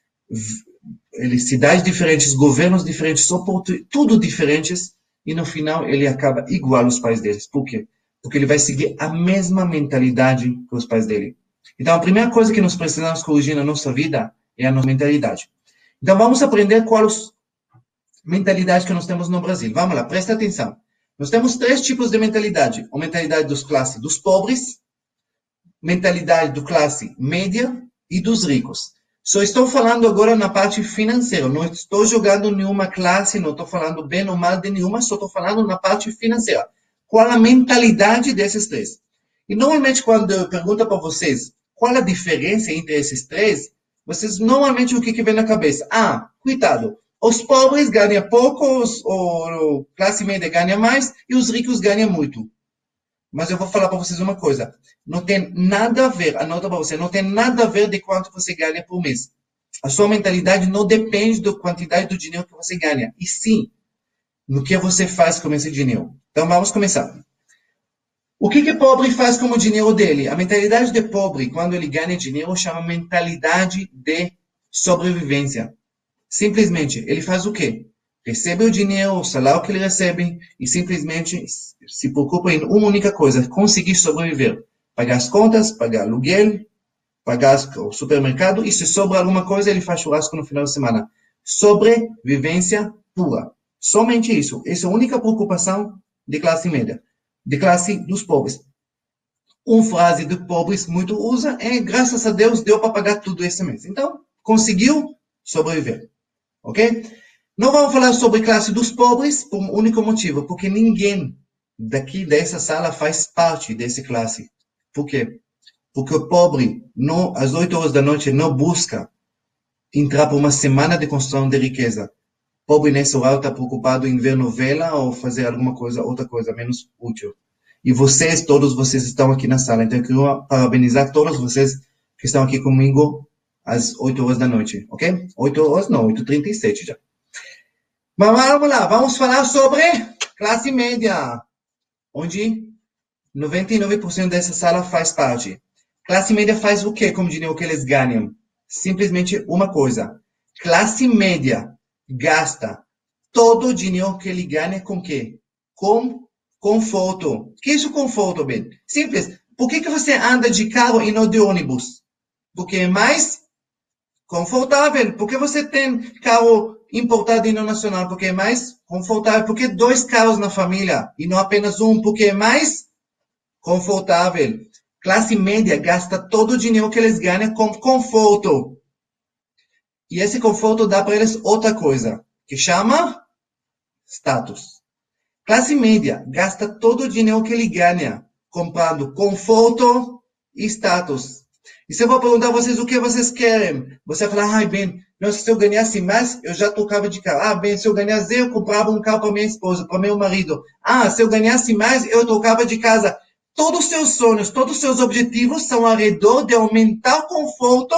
cidades diferentes, governos diferentes, tudo diferentes, e no final ele acaba igual aos pais deles. Por quê? Porque ele vai seguir a mesma mentalidade que os pais dele. Então, a primeira coisa que nós precisamos corrigir na nossa vida é a nossa mentalidade. Então, vamos aprender quais mentalidades que nós temos no Brasil. Vamos lá, presta atenção. Nós temos 3 tipos de mentalidade. A mentalidade dos pobres, mentalidade do classe média e dos ricos. Só estou falando agora na parte financeira, não estou jogando nenhuma classe, não estou falando bem ou mal de nenhuma, só estou falando na parte financeira. Qual a mentalidade desses 3? E normalmente quando eu pergunto para vocês qual a diferença entre esses 3, vocês normalmente o que vem na cabeça? Coitado, os pobres ganham pouco, a classe média ganha mais e os ricos ganham muito. Mas eu vou falar para vocês uma coisa. Não tem nada a ver, anota para você, não tem nada a ver de quanto você ganha por mês. A sua mentalidade não depende da quantidade do dinheiro que você ganha. E sim, no que você faz com esse dinheiro. Então vamos começar. O que pobre faz com o dinheiro dele? A mentalidade de pobre, quando ele ganha dinheiro, chama mentalidade de sobrevivência. Simplesmente, ele faz o quê? recebe o dinheiro, o salário que ele recebe, e simplesmente se preocupa em uma única coisa, conseguir sobreviver. Pagar as contas, pagar aluguel, pagar o supermercado, e se sobra alguma coisa, ele faz churrasco no final de semana. Sobrevivência pura. Somente isso. Essa é a única preocupação de classe média, de classe dos pobres. Uma frase de pobres muito usa é, graças a Deus, deu para pagar tudo esse mês. Então, conseguiu sobreviver. Ok? Não vamos falar sobre classe dos pobres por um único motivo, porque ninguém daqui dessa sala faz parte dessa classe. Por quê? Porque o pobre, não, às 8 horas da noite, não busca entrar por uma semana de construção de riqueza. O pobre nesse horário está preocupado em ver novela ou fazer alguma coisa, outra coisa menos útil. E vocês, todos vocês estão aqui na sala. Então eu queria parabenizar todos vocês que estão aqui comigo às 8 horas da noite, ok? 8 horas não, 8h37 já. Mas vamos lá, vamos falar sobre classe média, onde 99% dessa sala faz parte. Classe média faz o quê com o dinheiro que eles ganham? Simplesmente uma coisa. Classe média gasta todo o dinheiro que ele ganha com quê? Com conforto. O que é isso conforto, bem? Simples. Por que você anda de carro e não de ônibus? Porque é mais confortável. Por que você tem carro importado e não nacional? Porque é mais confortável. Por que 2 carros na família e não apenas um? Porque é mais confortável. Classe média gasta todo o dinheiro que eles ganham com conforto. E esse conforto dá para eles outra coisa, que chama status. Classe média gasta todo o dinheiro que ele ganha comprando conforto e status. E se eu vou perguntar a vocês o que vocês querem, você vai falar, bem, nossa, se eu ganhasse mais, eu já trocava de carro. Bem, se eu ganhasse, eu comprava um carro para minha esposa, para meu marido. Se eu ganhasse mais, eu trocava de casa. Todos os seus sonhos, todos os seus objetivos são ao redor de aumentar o conforto.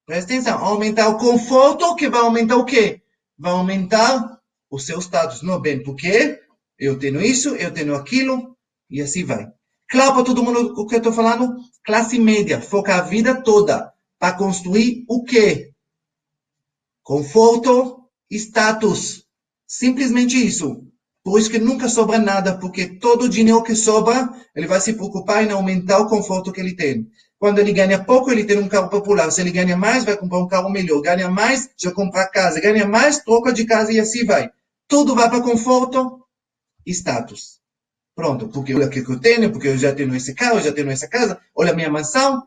Presta atenção, aumentar o conforto, que vai aumentar o quê? Vai aumentar o seu status. Não, bem, porque eu tenho isso, eu tenho aquilo, e assim vai. Claro para todo mundo o que eu estou falando? Classe média, foca a vida toda para construir o quê? Conforto e status. Simplesmente isso. Por isso que nunca sobra nada, porque todo o dinheiro que sobra, ele vai se preocupar em aumentar o conforto que ele tem. Quando ele ganha pouco, ele tem um carro popular. Se ele ganha mais, vai comprar um carro melhor. Ganha mais, já compra casa. Ganha mais, troca de casa e assim vai. Tudo vai para conforto e status. Pronto, porque olha o que eu tenho, porque eu já tenho esse carro, eu já tenho essa casa, olha a minha mansão.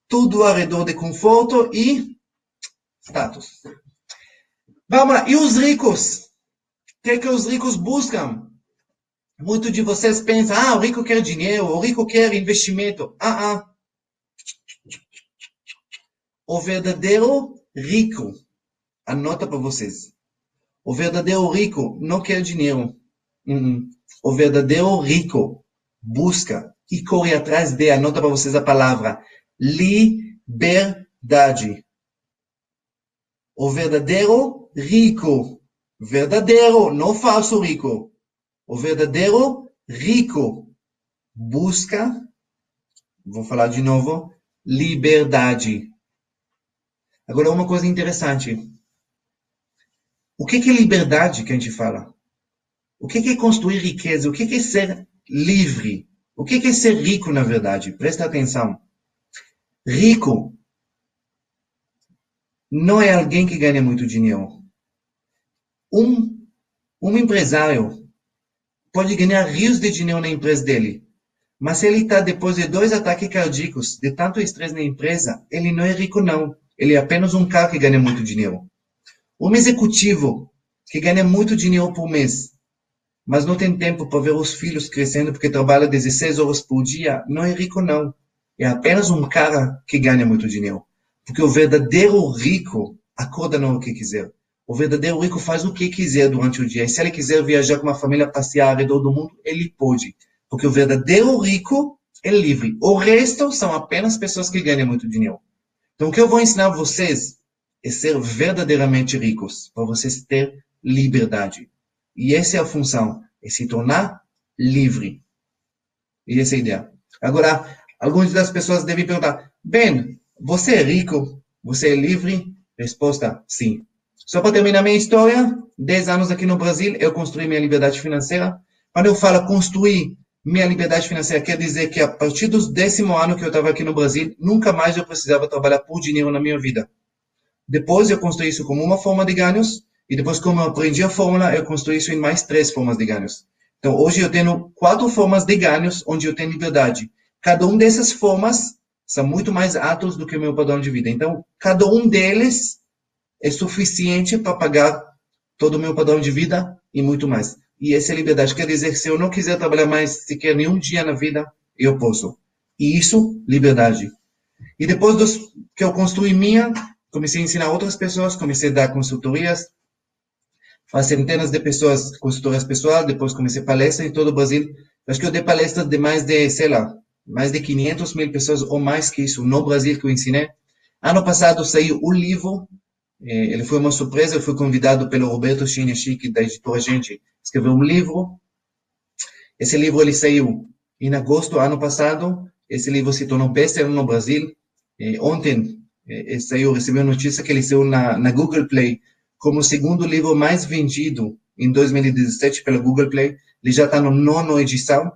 Tudo ao redor de conforto e status. Vamos lá, e os ricos? O que os ricos buscam? Muitos de vocês pensam, o rico quer dinheiro, o rico quer investimento. O verdadeiro rico, anota para vocês, o verdadeiro rico não quer dinheiro. O verdadeiro rico busca e corre atrás de, anota para vocês a palavra, liberdade. O verdadeiro rico, verdadeiro, não falso rico, o verdadeiro rico busca, vou falar de novo, liberdade. Agora, uma coisa interessante. O que é liberdade que a gente fala? O que é construir riqueza? O que é ser livre? O que é ser rico, na verdade? Presta atenção. Rico não é alguém que ganha muito dinheiro. Um empresário pode ganhar rios de dinheiro na empresa dele, mas se ele está depois de 2 ataques cardíacos, de tanto estresse na empresa, ele não é rico não. Ele é apenas um cara que ganha muito dinheiro. Um executivo que ganha muito dinheiro por mês, mas não tem tempo para ver os filhos crescendo porque trabalha 16 horas por dia, não é rico não. É apenas um cara que ganha muito dinheiro. Porque o verdadeiro rico acorda na hora que quiser. O verdadeiro rico faz o que quiser durante o dia. E se ele quiser viajar com uma família, passear ao redor do mundo, ele pode. Porque o verdadeiro rico é livre. O resto são apenas pessoas que ganham muito dinheiro. Então, o que eu vou ensinar a vocês é ser verdadeiramente ricos, para vocês terem liberdade. E essa é a função, é se tornar livre. E essa é a ideia. Agora, algumas das pessoas devem perguntar, Ben, você é rico? Você é livre? Resposta, sim. Só para terminar minha história, 10 anos aqui no Brasil, eu construí minha liberdade financeira. Quando eu falo construir minha liberdade financeira, quer dizer que a partir do 10º ano que eu estava aqui no Brasil, nunca mais eu precisava trabalhar por dinheiro na minha vida. Depois eu construí isso como uma forma de ganhos, e depois como eu aprendi a fórmula, eu construí isso em mais 3 formas de ganhos. Então hoje eu tenho 4 formas de ganhos onde eu tenho liberdade. Cada uma dessas formas são muito mais altos do que o meu padrão de vida. Então cada um deles é suficiente para pagar todo o meu padrão de vida e muito mais. E essa é liberdade. Quer dizer, se eu não quiser trabalhar mais sequer nenhum dia na vida, eu posso. E isso, liberdade. E depois que eu construí minha, comecei a ensinar outras pessoas, comecei a dar consultorias para centenas de pessoas, consultorias pessoais, depois comecei palestras em todo o Brasil. Acho que eu dei palestras de mais de, sei lá, mais de 500 mil pessoas ou mais que isso no Brasil que eu ensinei. Ano passado saiu o livro, ele foi uma surpresa, eu fui convidado pelo Roberto Chinichik, da editora Gente, escrever um livro. Esse livro ele saiu em agosto do ano passado, esse livro se tornou best-seller no Brasil. Ontem saiu, recebi a notícia que ele saiu na Google Play como o segundo livro mais vendido em 2017 pela Google Play. Ele já está na 9ª edição.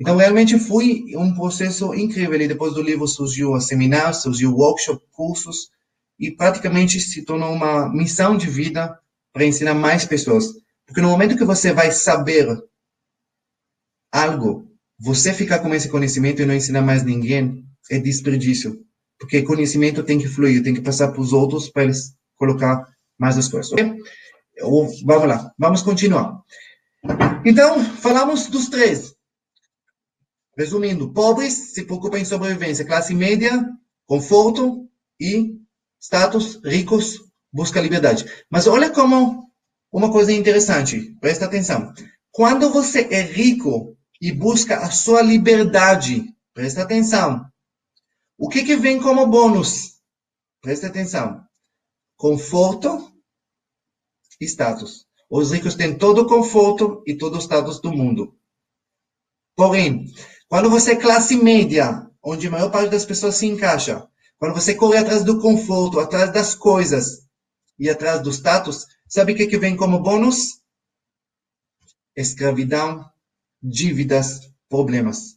Então, realmente foi um processo incrível. E depois do livro surgiu seminários, surgiu workshop, cursos, e praticamente se tornou uma missão de vida para ensinar mais pessoas. Porque no momento que você vai saber algo, você ficar com esse conhecimento e não ensinar mais ninguém, é desperdício. Porque conhecimento tem que fluir, tem que passar para os outros para eles colocar mais as coisas. Okay? Vamos lá, vamos continuar. Então, falamos dos 3. Resumindo, pobres se preocupam em sobrevivência, classe média, conforto e status, ricos, busca liberdade. Mas olha como uma coisa interessante, presta atenção. Quando você é rico e busca a sua liberdade, presta atenção. O que vem como bônus? Presta atenção. Conforto e status. Os ricos têm todo o conforto e todo o status do mundo. Porém, quando você é classe média, onde a maior parte das pessoas se encaixa, quando você corre atrás do conforto, atrás das coisas e atrás do status, sabe o que vem como bônus? Escravidão, dívidas, problemas.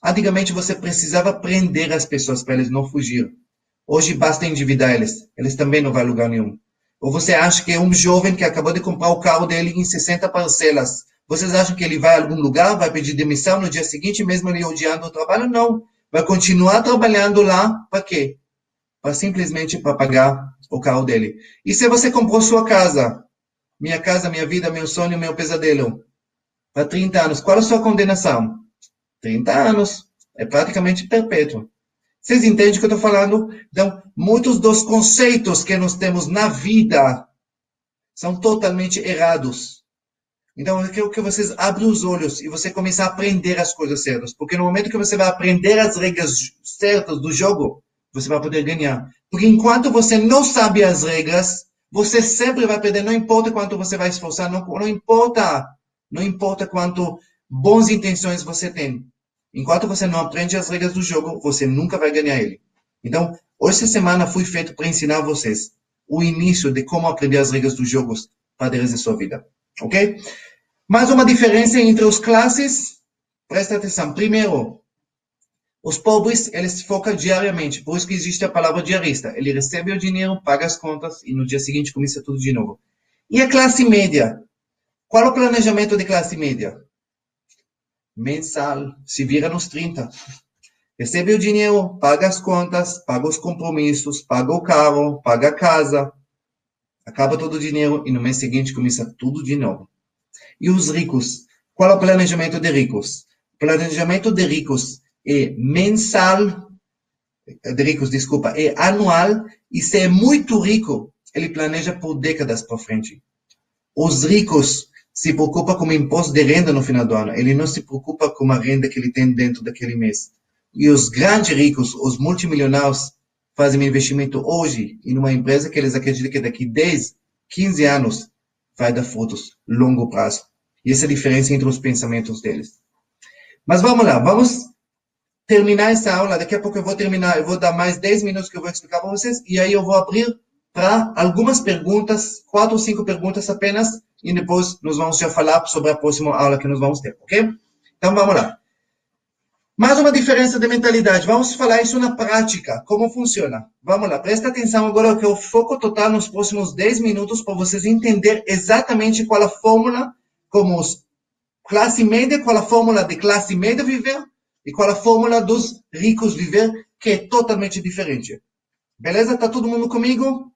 Antigamente você precisava prender as pessoas para eles não fugir. Hoje basta endividar eles. Eles também não vão a lugar nenhum. Ou você acha que é um jovem que acabou de comprar o carro dele em 60 parcelas. Vocês acham que ele vai a algum lugar, vai pedir demissão no dia seguinte, mesmo ele odiando o trabalho? Não. Vai continuar trabalhando lá, para quê? Para simplesmente para pagar o carro dele. E se você comprou sua casa, minha casa, minha vida, meu sonho, meu pesadelo, para 30 anos, qual a sua condenação? 30 anos. É praticamente perpétuo. Vocês entendem o que eu estou falando? Então, muitos dos conceitos que nós temos na vida são totalmente errados. Então, eu quero que vocês abrem os olhos e você comece a aprender as coisas certas. Porque no momento que você vai aprender as regras certas do jogo, você vai poder ganhar. Porque enquanto você não sabe as regras, você sempre vai perder. Não importa quanto você vai esforçar, não importa. Não importa quanto boas intenções você tem. Enquanto você não aprende as regras do jogo, você nunca vai ganhar ele. Então, hoje essa semana foi feito para ensinar vocês o início de como aprender as regras dos jogos para a sua vida. Ok? Mais uma diferença entre as classes. Presta atenção. Primeiro, os pobres, eles se focam diariamente. Por isso que existe a palavra diarista. Ele recebe o dinheiro, paga as contas e no dia seguinte começa tudo de novo. E a classe média? Qual é o planejamento de classe média? Mensal, se vira nos 30. Recebe o dinheiro, paga as contas, paga os compromissos, paga o carro, paga a casa, acaba todo o dinheiro e no mês seguinte começa tudo de novo. E os ricos? Qual é o planejamento de ricos? O planejamento de ricos é mensal, é anual, e se é muito rico, ele planeja por décadas para frente. Os ricos se preocupa com o imposto de renda no final do ano. Ele não se preocupa com a renda que ele tem dentro daquele mês. E os grandes ricos, os multimilionários, fazem um investimento hoje em uma empresa que eles acreditam que daqui 10, 15 anos vai dar frutos, longo prazo. E essa é a diferença entre os pensamentos deles. Mas vamos lá, vamos terminar essa aula. Daqui a pouco eu vou terminar, eu vou dar mais 10 minutos que eu vou explicar para vocês, e aí eu vou abrir para algumas perguntas, 4 ou 5 perguntas apenas, e depois nós vamos já falar sobre a próxima aula que nós vamos ter, ok? Então vamos lá. Mais uma diferença de mentalidade. Vamos falar isso na prática. Como funciona? Vamos lá. Presta atenção agora que eu foco total nos próximos 10 minutos para vocês entenderem exatamente qual a fórmula, como os classe média, qual a fórmula de classe média viver e qual a fórmula dos ricos viver, que é totalmente diferente. Beleza? Tá todo mundo comigo?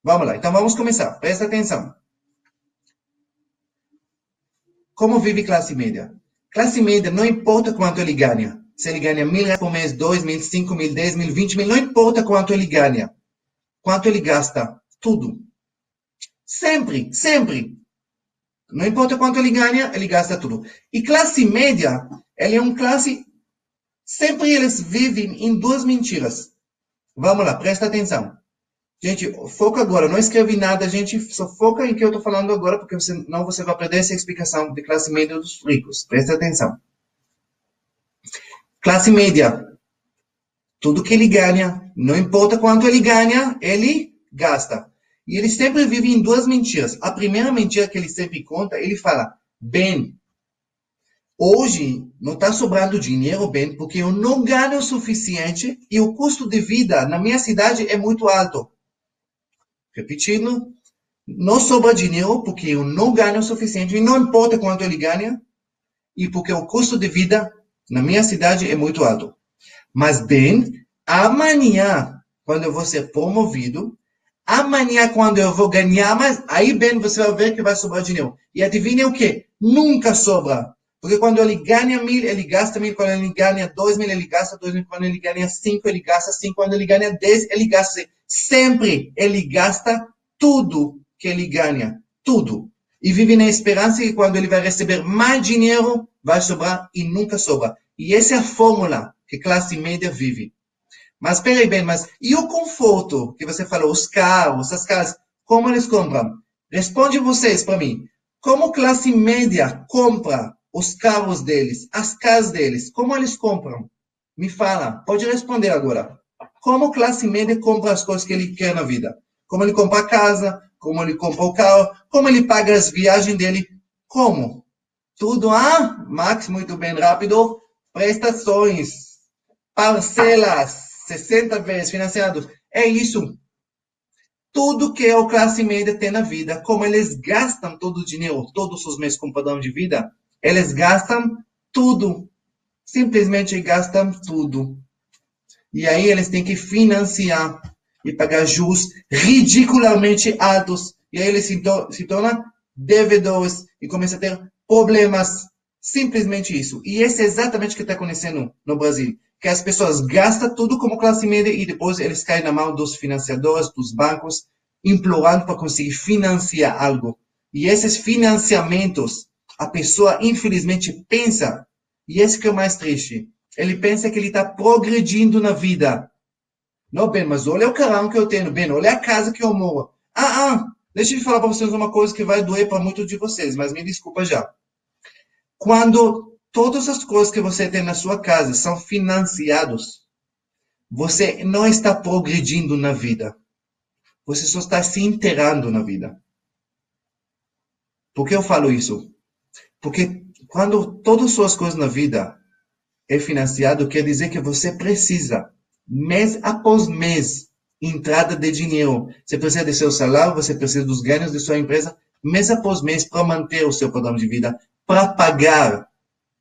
Vamos lá. Então vamos começar. Presta atenção. Como vive classe média? Classe média, não importa quanto ele ganha. Se ele ganha R$1.000 por mês, 2.000, 5.000, 10.000, 20.000, não importa quanto ele ganha. Quanto ele gasta. Tudo. Sempre, sempre. Não importa quanto ele ganha, ele gasta tudo. E classe média, ele é uma classe... Sempre eles vivem em 2 mentiras. Vamos lá, presta atenção. Gente, foca agora. Não escrevi nada, gente. Só foca em que eu estou falando agora, porque senão você vai perder essa explicação de classe média dos ricos. Presta atenção. Classe média, tudo que ele ganha, não importa quanto ele ganha, ele gasta. E ele sempre vive em 2 mentiras. A primeira mentira que ele sempre conta, ele fala, bem, hoje não está sobrando dinheiro, bem, porque eu não ganho o suficiente e o custo de vida na minha cidade é muito alto. Repetindo, não sobra dinheiro porque eu não ganho o suficiente e não importa quanto ele ganha e porque o custo de vida na minha cidade é muito alto. Mas, bem, amanhã, quando eu vou ser promovido, amanhã, quando eu vou ganhar mais, aí, bem, você vai ver que vai sobrar dinheiro. E adivinha o quê? Nunca sobra. Porque quando ele ganha 1.000, ele gasta 1.000. Quando ele ganha 2.000, ele gasta 2.000. Quando ele ganha 5, ele gasta 5. Quando ele ganha 10, ele gasta 10. Sempre ele gasta tudo que ele ganha. Tudo. E vive na esperança que quando ele vai receber mais dinheiro, vai sobrar e nunca sobra. E essa é a fórmula que classe média vive. Mas peraí bem, e o conforto que você falou, os carros, as casas, como eles compram? Responde vocês para mim. Como classe média compra os carros deles, as casas deles? Como eles compram? Me fala, pode responder agora. Como classe média compra as coisas que ele quer na vida? Como ele compra a casa, como ele compra o carro, como ele paga as viagens dele? Como? Tudo, Max, muito bem, rápido. Prestações, parcelas, 60 vezes financiado. É isso. Tudo que a classe média tem na vida, como eles gastam todo o dinheiro, todos os meses com padrão de vida, eles gastam tudo. Simplesmente gastam tudo. E aí eles têm que financiar e pagar juros ridiculamente altos. E aí eles se tornam devedores e começam a ter problemas. Simplesmente isso. E esse é exatamente o que está acontecendo no Brasil. Que as pessoas gastam tudo como classe média e depois eles caem na mão dos financiadores, dos bancos, implorando para conseguir financiar algo. E esses financiamentos, a pessoa infelizmente pensa, e esse que é o mais triste, ele pensa que ele está progredindo na vida. Não, bem, mas olha o carro que eu tenho, bem, olha a casa que eu moro. Deixa eu falar para vocês uma coisa que vai doer para muitos de vocês, mas me desculpa já. Quando todas as coisas que você tem na sua casa são financiadas, você não está progredindo na vida. Você só está se inteirando na vida. Por que eu falo isso? Porque quando todas as suas coisas na vida é financiado, quer dizer que você precisa, mês após mês, entrada de dinheiro. Você precisa de seu salário, você precisa dos ganhos de sua empresa, mês após mês, para manter o seu padrão de vida, para pagar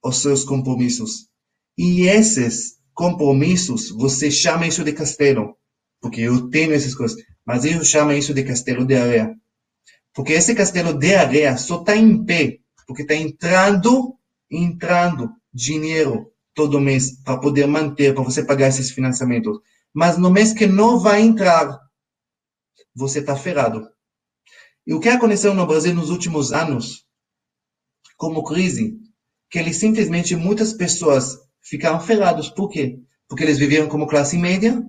os seus compromissos. E esses compromissos, você chama isso de castelo, porque eu tenho essas coisas, mas eu chamo isso de castelo de areia. Porque esse castelo de areia só está em pé, porque está entrando dinheiro todo mês para poder manter, para você pagar esses financiamentos. Mas no mês que não vai entrar, você está ferrado. E o que aconteceu no Brasil nos últimos anos, como crise, que eles simplesmente, muitas pessoas ficaram ferrados. Por quê? Porque eles viviam como classe média,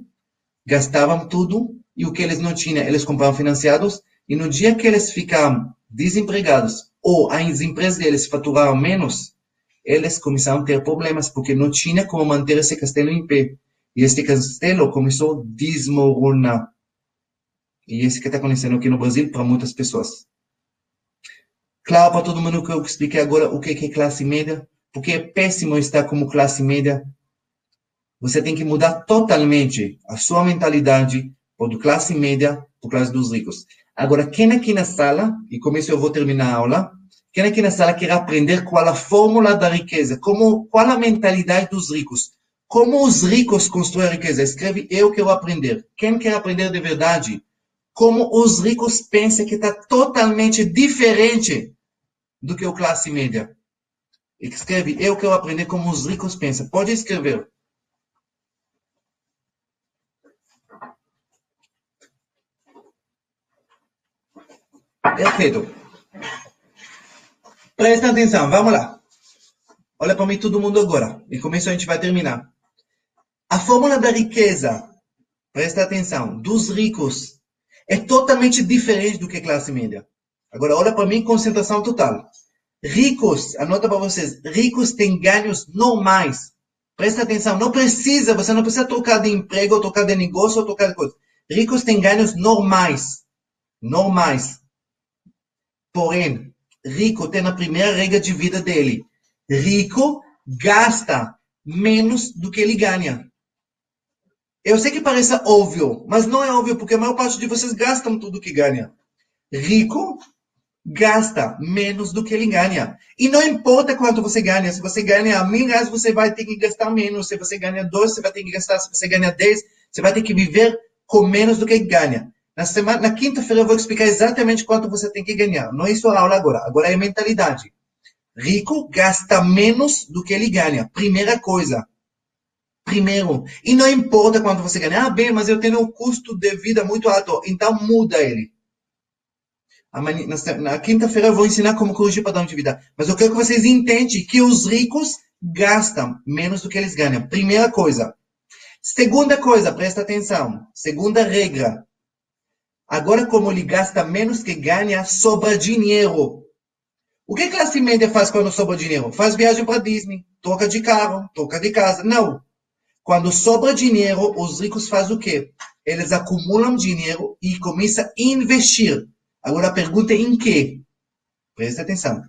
gastavam tudo, e o que eles não tinham, eles compravam financiados, e no dia que eles ficaram desempregados, ou as empresas deles faturaram menos, eles começaram a ter problemas, porque não tinha como manter esse castelo em pé. E este castelo começou a desmoronar. E esse que está acontecendo aqui no Brasil para muitas pessoas. Claro para todo mundo que eu expliquei agora o que é classe média, porque é péssimo estar como classe média. Você tem que mudar totalmente a sua mentalidade de classe média para classe dos ricos. Agora, quem aqui na sala, e com isso eu vou terminar a aula, quem aqui na sala quer aprender qual a fórmula da riqueza, qual a mentalidade dos ricos, como os ricos constroem a riqueza? Escreve, eu quero aprender. Quem quer aprender de verdade? Como os ricos pensam que está totalmente diferente do que o classe média. Escreve, eu quero aprender como os ricos pensam. Pode escrever. Perfeito. Presta atenção, vamos lá. Olha para mim todo mundo agora. E com isso a gente vai terminar. A fórmula da riqueza, presta atenção, dos ricos, é totalmente diferente do que a classe média. Agora olha para mim, concentração total. Ricos, anota para vocês, ricos têm ganhos normais. Presta atenção, você não precisa trocar de emprego, ou trocar de negócio, ou trocar de coisa. Ricos têm ganhos normais. Normais. Porém, rico tem a primeira regra de vida dele. Rico gasta menos do que ele ganha. Eu sei que parece óbvio, mas não é óbvio, porque a maior parte de vocês gastam tudo que ganha. Rico gasta menos do que ele ganha. E não importa quanto você ganha. Se você ganha R$1.000, você vai ter que gastar menos. Se você ganha 2, você vai ter que gastar. Se você ganha 10, você vai ter que viver com menos do que ganha. Na quinta-feira eu vou explicar exatamente quanto você tem que ganhar. Não é isso a aula agora. Agora é mentalidade. Rico gasta menos do que ele ganha. Primeira coisa. Primeiro. E não importa quanto você ganha. Ah, bem, mas eu tenho um custo de vida muito alto. Então muda ele. Na quinta-feira eu vou ensinar como corrigir o padrão de vida. Mas eu quero que vocês entendam que os ricos gastam menos do que eles ganham. Primeira coisa. Segunda coisa, presta atenção. Segunda regra. Agora, como ele gasta menos que ganha, sobra dinheiro. O que a classe média faz quando sobra dinheiro? Faz viagem para Disney, troca de carro, troca de casa. Não. Quando sobra dinheiro, os ricos fazem o quê? Eles acumulam dinheiro e começam a investir. Agora a pergunta é em quê? Presta atenção.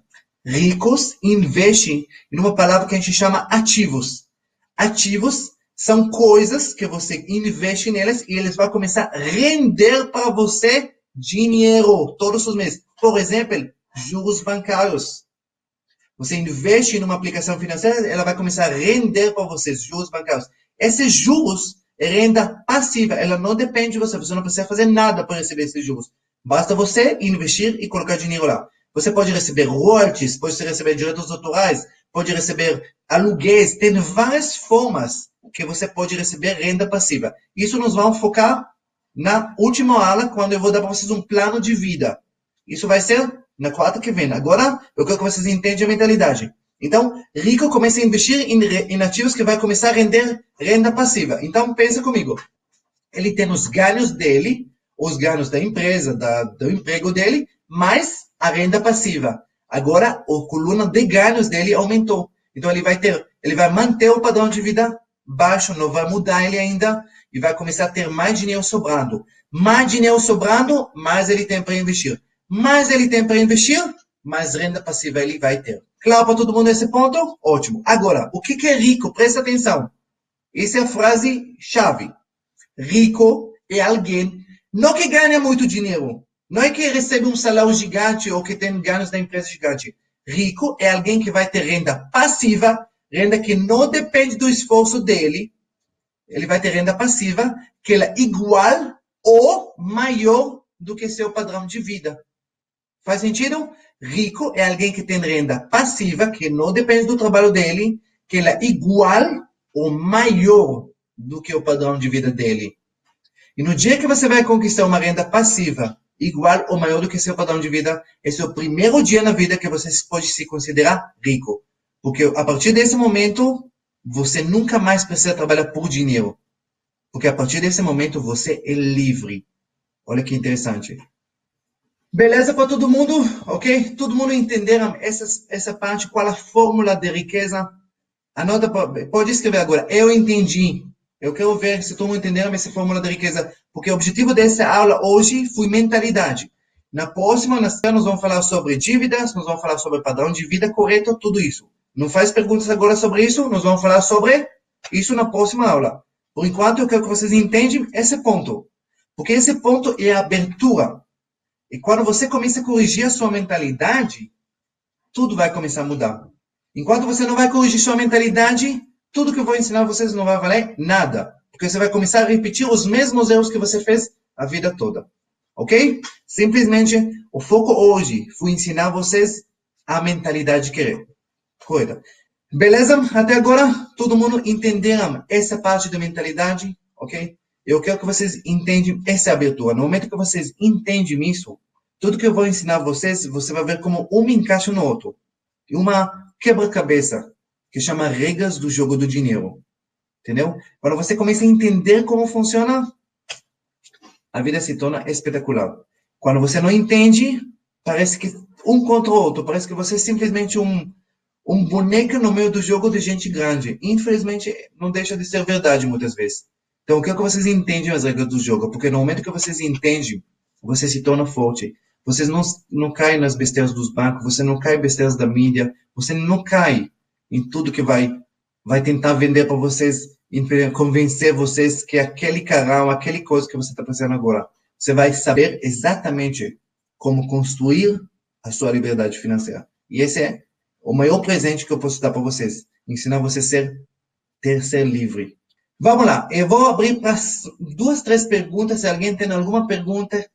Ricos investem em uma palavra que a gente chama ativos. Ativos são coisas que você investe nelas e eles vão começar a render para você dinheiro todos os meses. Por exemplo, juros bancários. Você investe em uma aplicação financeira, ela vai começar a render para você juros bancários. Esses juros é renda passiva, ela não depende de você, você não precisa fazer nada para receber esses juros. Basta você investir e colocar dinheiro lá. Você pode receber royalties, pode receber direitos autorais, pode receber aluguéis, tem várias formas que você pode receber renda passiva. Isso nós vamos focar na última aula, quando eu vou dar para vocês um plano de vida. Isso vai ser na quarta que vem. Agora, eu quero que vocês entendam a mentalidade. Então, rico começa a investir em ativos que vai começar a render renda passiva. Então, pensa comigo. Ele tem os ganhos dele, os ganhos da empresa, do emprego dele, mais a renda passiva. Agora, a coluna de ganhos dele aumentou. Então, ele vai manter o padrão de vida baixo, não vai mudar ele ainda, e vai começar a ter mais dinheiro sobrando. Mais dinheiro sobrando, mais ele tem para investir. Mais ele tem para investir, mais renda passiva ele vai ter. Claro para todo mundo esse ponto? Ótimo. Agora, o que é rico? Presta atenção. Essa é a frase-chave. Rico é alguém, não que ganha muito dinheiro, não é que recebe um salário gigante ou que tem ganhos da empresa gigante. Rico é alguém que vai ter renda passiva, renda que não depende do esforço dele. Ele vai ter renda passiva que ela é igual ou maior do que seu padrão de vida. Faz sentido? Rico é alguém que tem renda passiva, que não depende do trabalho dele, que ela é igual ou maior do que o padrão de vida dele. E no dia que você vai conquistar uma renda passiva igual ou maior do que seu padrão de vida, esse é o primeiro dia na vida que você pode se considerar rico. Porque a partir desse momento, você nunca mais precisa trabalhar por dinheiro. Porque a partir desse momento, você é livre. Olha que interessante. Beleza para todo mundo? Ok? Todo mundo entenderam essa parte? Qual a fórmula de riqueza? Anota, pode escrever agora. Eu entendi. Eu quero ver se todo mundo entendeu essa fórmula de riqueza. Porque o objetivo dessa aula hoje foi mentalidade. Na próxima, nós vamos falar sobre dívidas, nós vamos falar sobre padrão de vida correto, tudo isso. Não faz perguntas agora sobre isso, nós vamos falar sobre isso na próxima aula. Por enquanto, eu quero que vocês entendam esse ponto. Porque esse ponto é a abertura. E quando você começa a corrigir a sua mentalidade, tudo vai começar a mudar. Enquanto você não vai corrigir sua mentalidade, tudo que eu vou ensinar vocês não vai valer nada. Porque você vai começar a repetir os mesmos erros que você fez a vida toda. Ok? Simplesmente, o foco hoje foi ensinar vocês a mentalidade correta. Beleza? Até agora, todo mundo entenderam essa parte da mentalidade, ok? Eu quero que vocês entendam essa abertura. No momento que vocês entendem isso, tudo que eu vou ensinar vocês, você vai ver como um encaixa no outro. Uma quebra-cabeça, que chama regras do jogo do dinheiro. Entendeu? Quando você começa a entender como funciona, a vida se torna espetacular. Quando você não entende, parece que um contra o outro, parece que você é simplesmente um boneco no meio do jogo de gente grande. Infelizmente, não deixa de ser verdade muitas vezes. Então, eu quero que vocês entendam as regras do jogo, porque no momento que vocês entendem, você se torna forte. Vocês não caem nas besteiras dos bancos, você não cai em besteiras da mídia, você não cai em tudo que vai tentar vender para vocês, convencer vocês que aquele carro, aquele coisa que você está pensando agora, você vai saber exatamente como construir a sua liberdade financeira. E esse é o maior presente que eu posso dar para vocês. Ensinar vocês a ser livre. Vamos lá. Eu vou abrir para 2, 3 perguntas. Se alguém tem alguma pergunta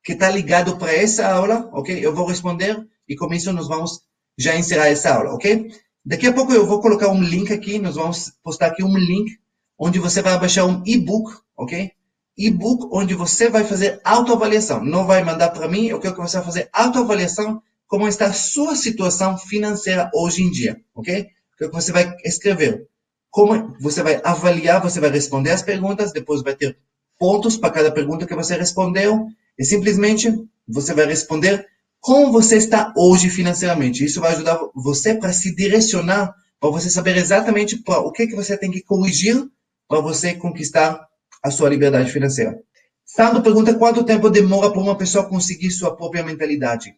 que está ligado para essa aula, ok? Eu vou responder e com isso nós vamos já encerrar essa aula, ok? Daqui a pouco eu vou colocar um link aqui, nós vamos postar aqui um link onde você vai baixar um e-book, ok? E-book onde você vai fazer autoavaliação. Não vai mandar para mim, eu quero que você vai fazer autoavaliação como está a sua situação financeira hoje em dia, ok? Eu quero que você vai escrever como você vai avaliar, você vai responder as perguntas, depois vai ter pontos para cada pergunta que você respondeu, e simplesmente você vai responder como você está hoje financeiramente. Isso vai ajudar você para se direcionar, para você saber exatamente o que você tem que corrigir para você conquistar a sua liberdade financeira. Sandro pergunta quanto tempo demora para uma pessoa conseguir sua própria mentalidade.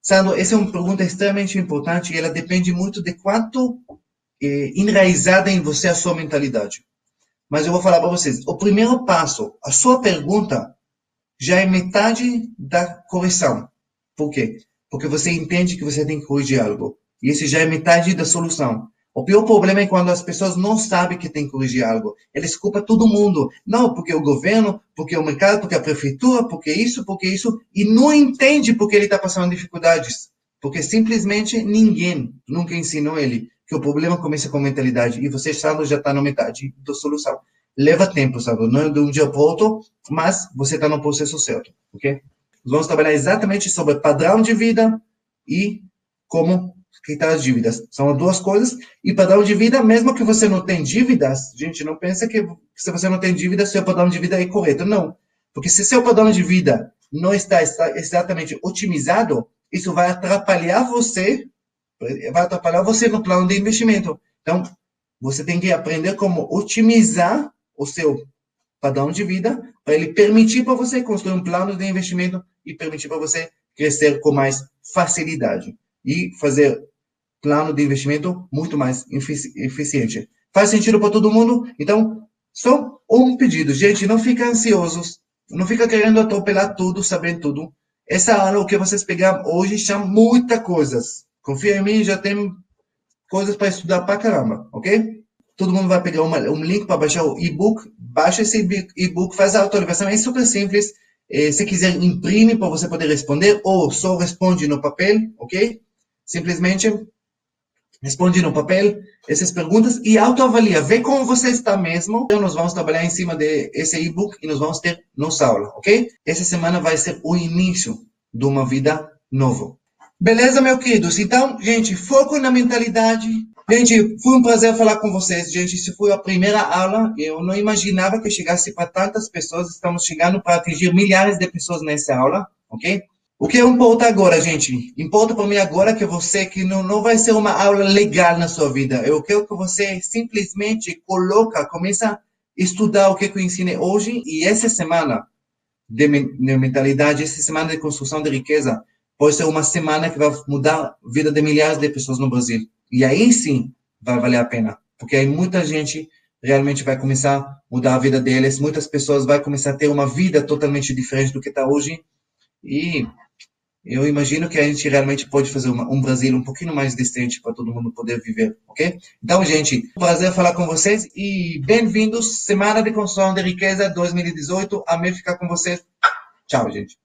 Sandro, essa é uma pergunta extremamente importante e ela depende muito de quanto enraizada em você a sua mentalidade. Mas eu vou falar para vocês, o primeiro passo, a sua pergunta, já é metade da correção. Por quê? Porque você entende que você tem que corrigir algo. E esse já é metade da solução. O pior problema é quando as pessoas não sabem que tem que corrigir algo. Eles culpam todo mundo. Não, porque o governo, porque o mercado, porque a prefeitura, porque isso, e não entende porque ele está passando dificuldades. Porque simplesmente ninguém nunca ensinou ele que o problema começa com mentalidade. E você, Sandro, já está na metade da solução. Leva tempo, Sandro. Não é de um dia para o outro, mas você está no processo certo, ok? Vamos trabalhar exatamente sobre padrão de vida e como quitar as dívidas. São duas coisas. E padrão de vida, mesmo que você não tenha dívidas, gente, não pensa que se você não tem dívidas, seu padrão de vida é correto. Não. Porque se seu padrão de vida não está exatamente otimizado, isso vai atrapalhar você no plano de investimento. Então, você tem que aprender como otimizar o seu padrão de vida para ele permitir para você construir um plano de investimento e permitir para você crescer com mais facilidade e fazer plano de investimento muito mais eficiente. Faz sentido para todo mundo? Então, só um pedido. Gente, não fica ansiosos, não fica querendo atropelar tudo, sabendo tudo. Essa aula, o que vocês pegaram hoje, chama muitas coisas. Confia em mim, já tem coisas para estudar para caramba, ok? Todo mundo vai pegar um link para baixar o e-book, baixa esse e-book, faz a autoavaliação, é super simples. Se quiser, imprime para você poder responder, ou só responde no papel, ok? Simplesmente responde no papel essas perguntas e autoavalia, vê como você está mesmo. Então, nós vamos trabalhar em cima desse e-book e nós vamos ter nossa aula, ok? Essa semana vai ser o início de uma vida nova. Beleza, meus queridos? Então, gente, foco na mentalidade. Gente, foi um prazer falar com vocês. Gente, isso foi a primeira aula. Eu não imaginava que chegasse para tantas pessoas. Estamos chegando para atingir milhares de pessoas nessa aula, ok? O que importa agora, gente? Importa para mim agora que você, que não vai ser uma aula legal na sua vida. Eu quero que você simplesmente começa a estudar o que eu ensinei hoje e essa semana de mentalidade, essa semana de construção de riqueza, pode ser uma semana que vai mudar a vida de milhares de pessoas no Brasil. E aí sim vai valer a pena, porque aí muita gente realmente vai começar a mudar a vida deles, muitas pessoas vão começar a ter uma vida totalmente diferente do que está hoje, e eu imagino que a gente realmente pode fazer um Brasil um pouquinho mais distante para todo mundo poder viver, ok? Então, gente, prazer falar com vocês e bem-vindos, Semana de Construção de Riqueza 2018. Amei ficar com vocês. Tchau, gente.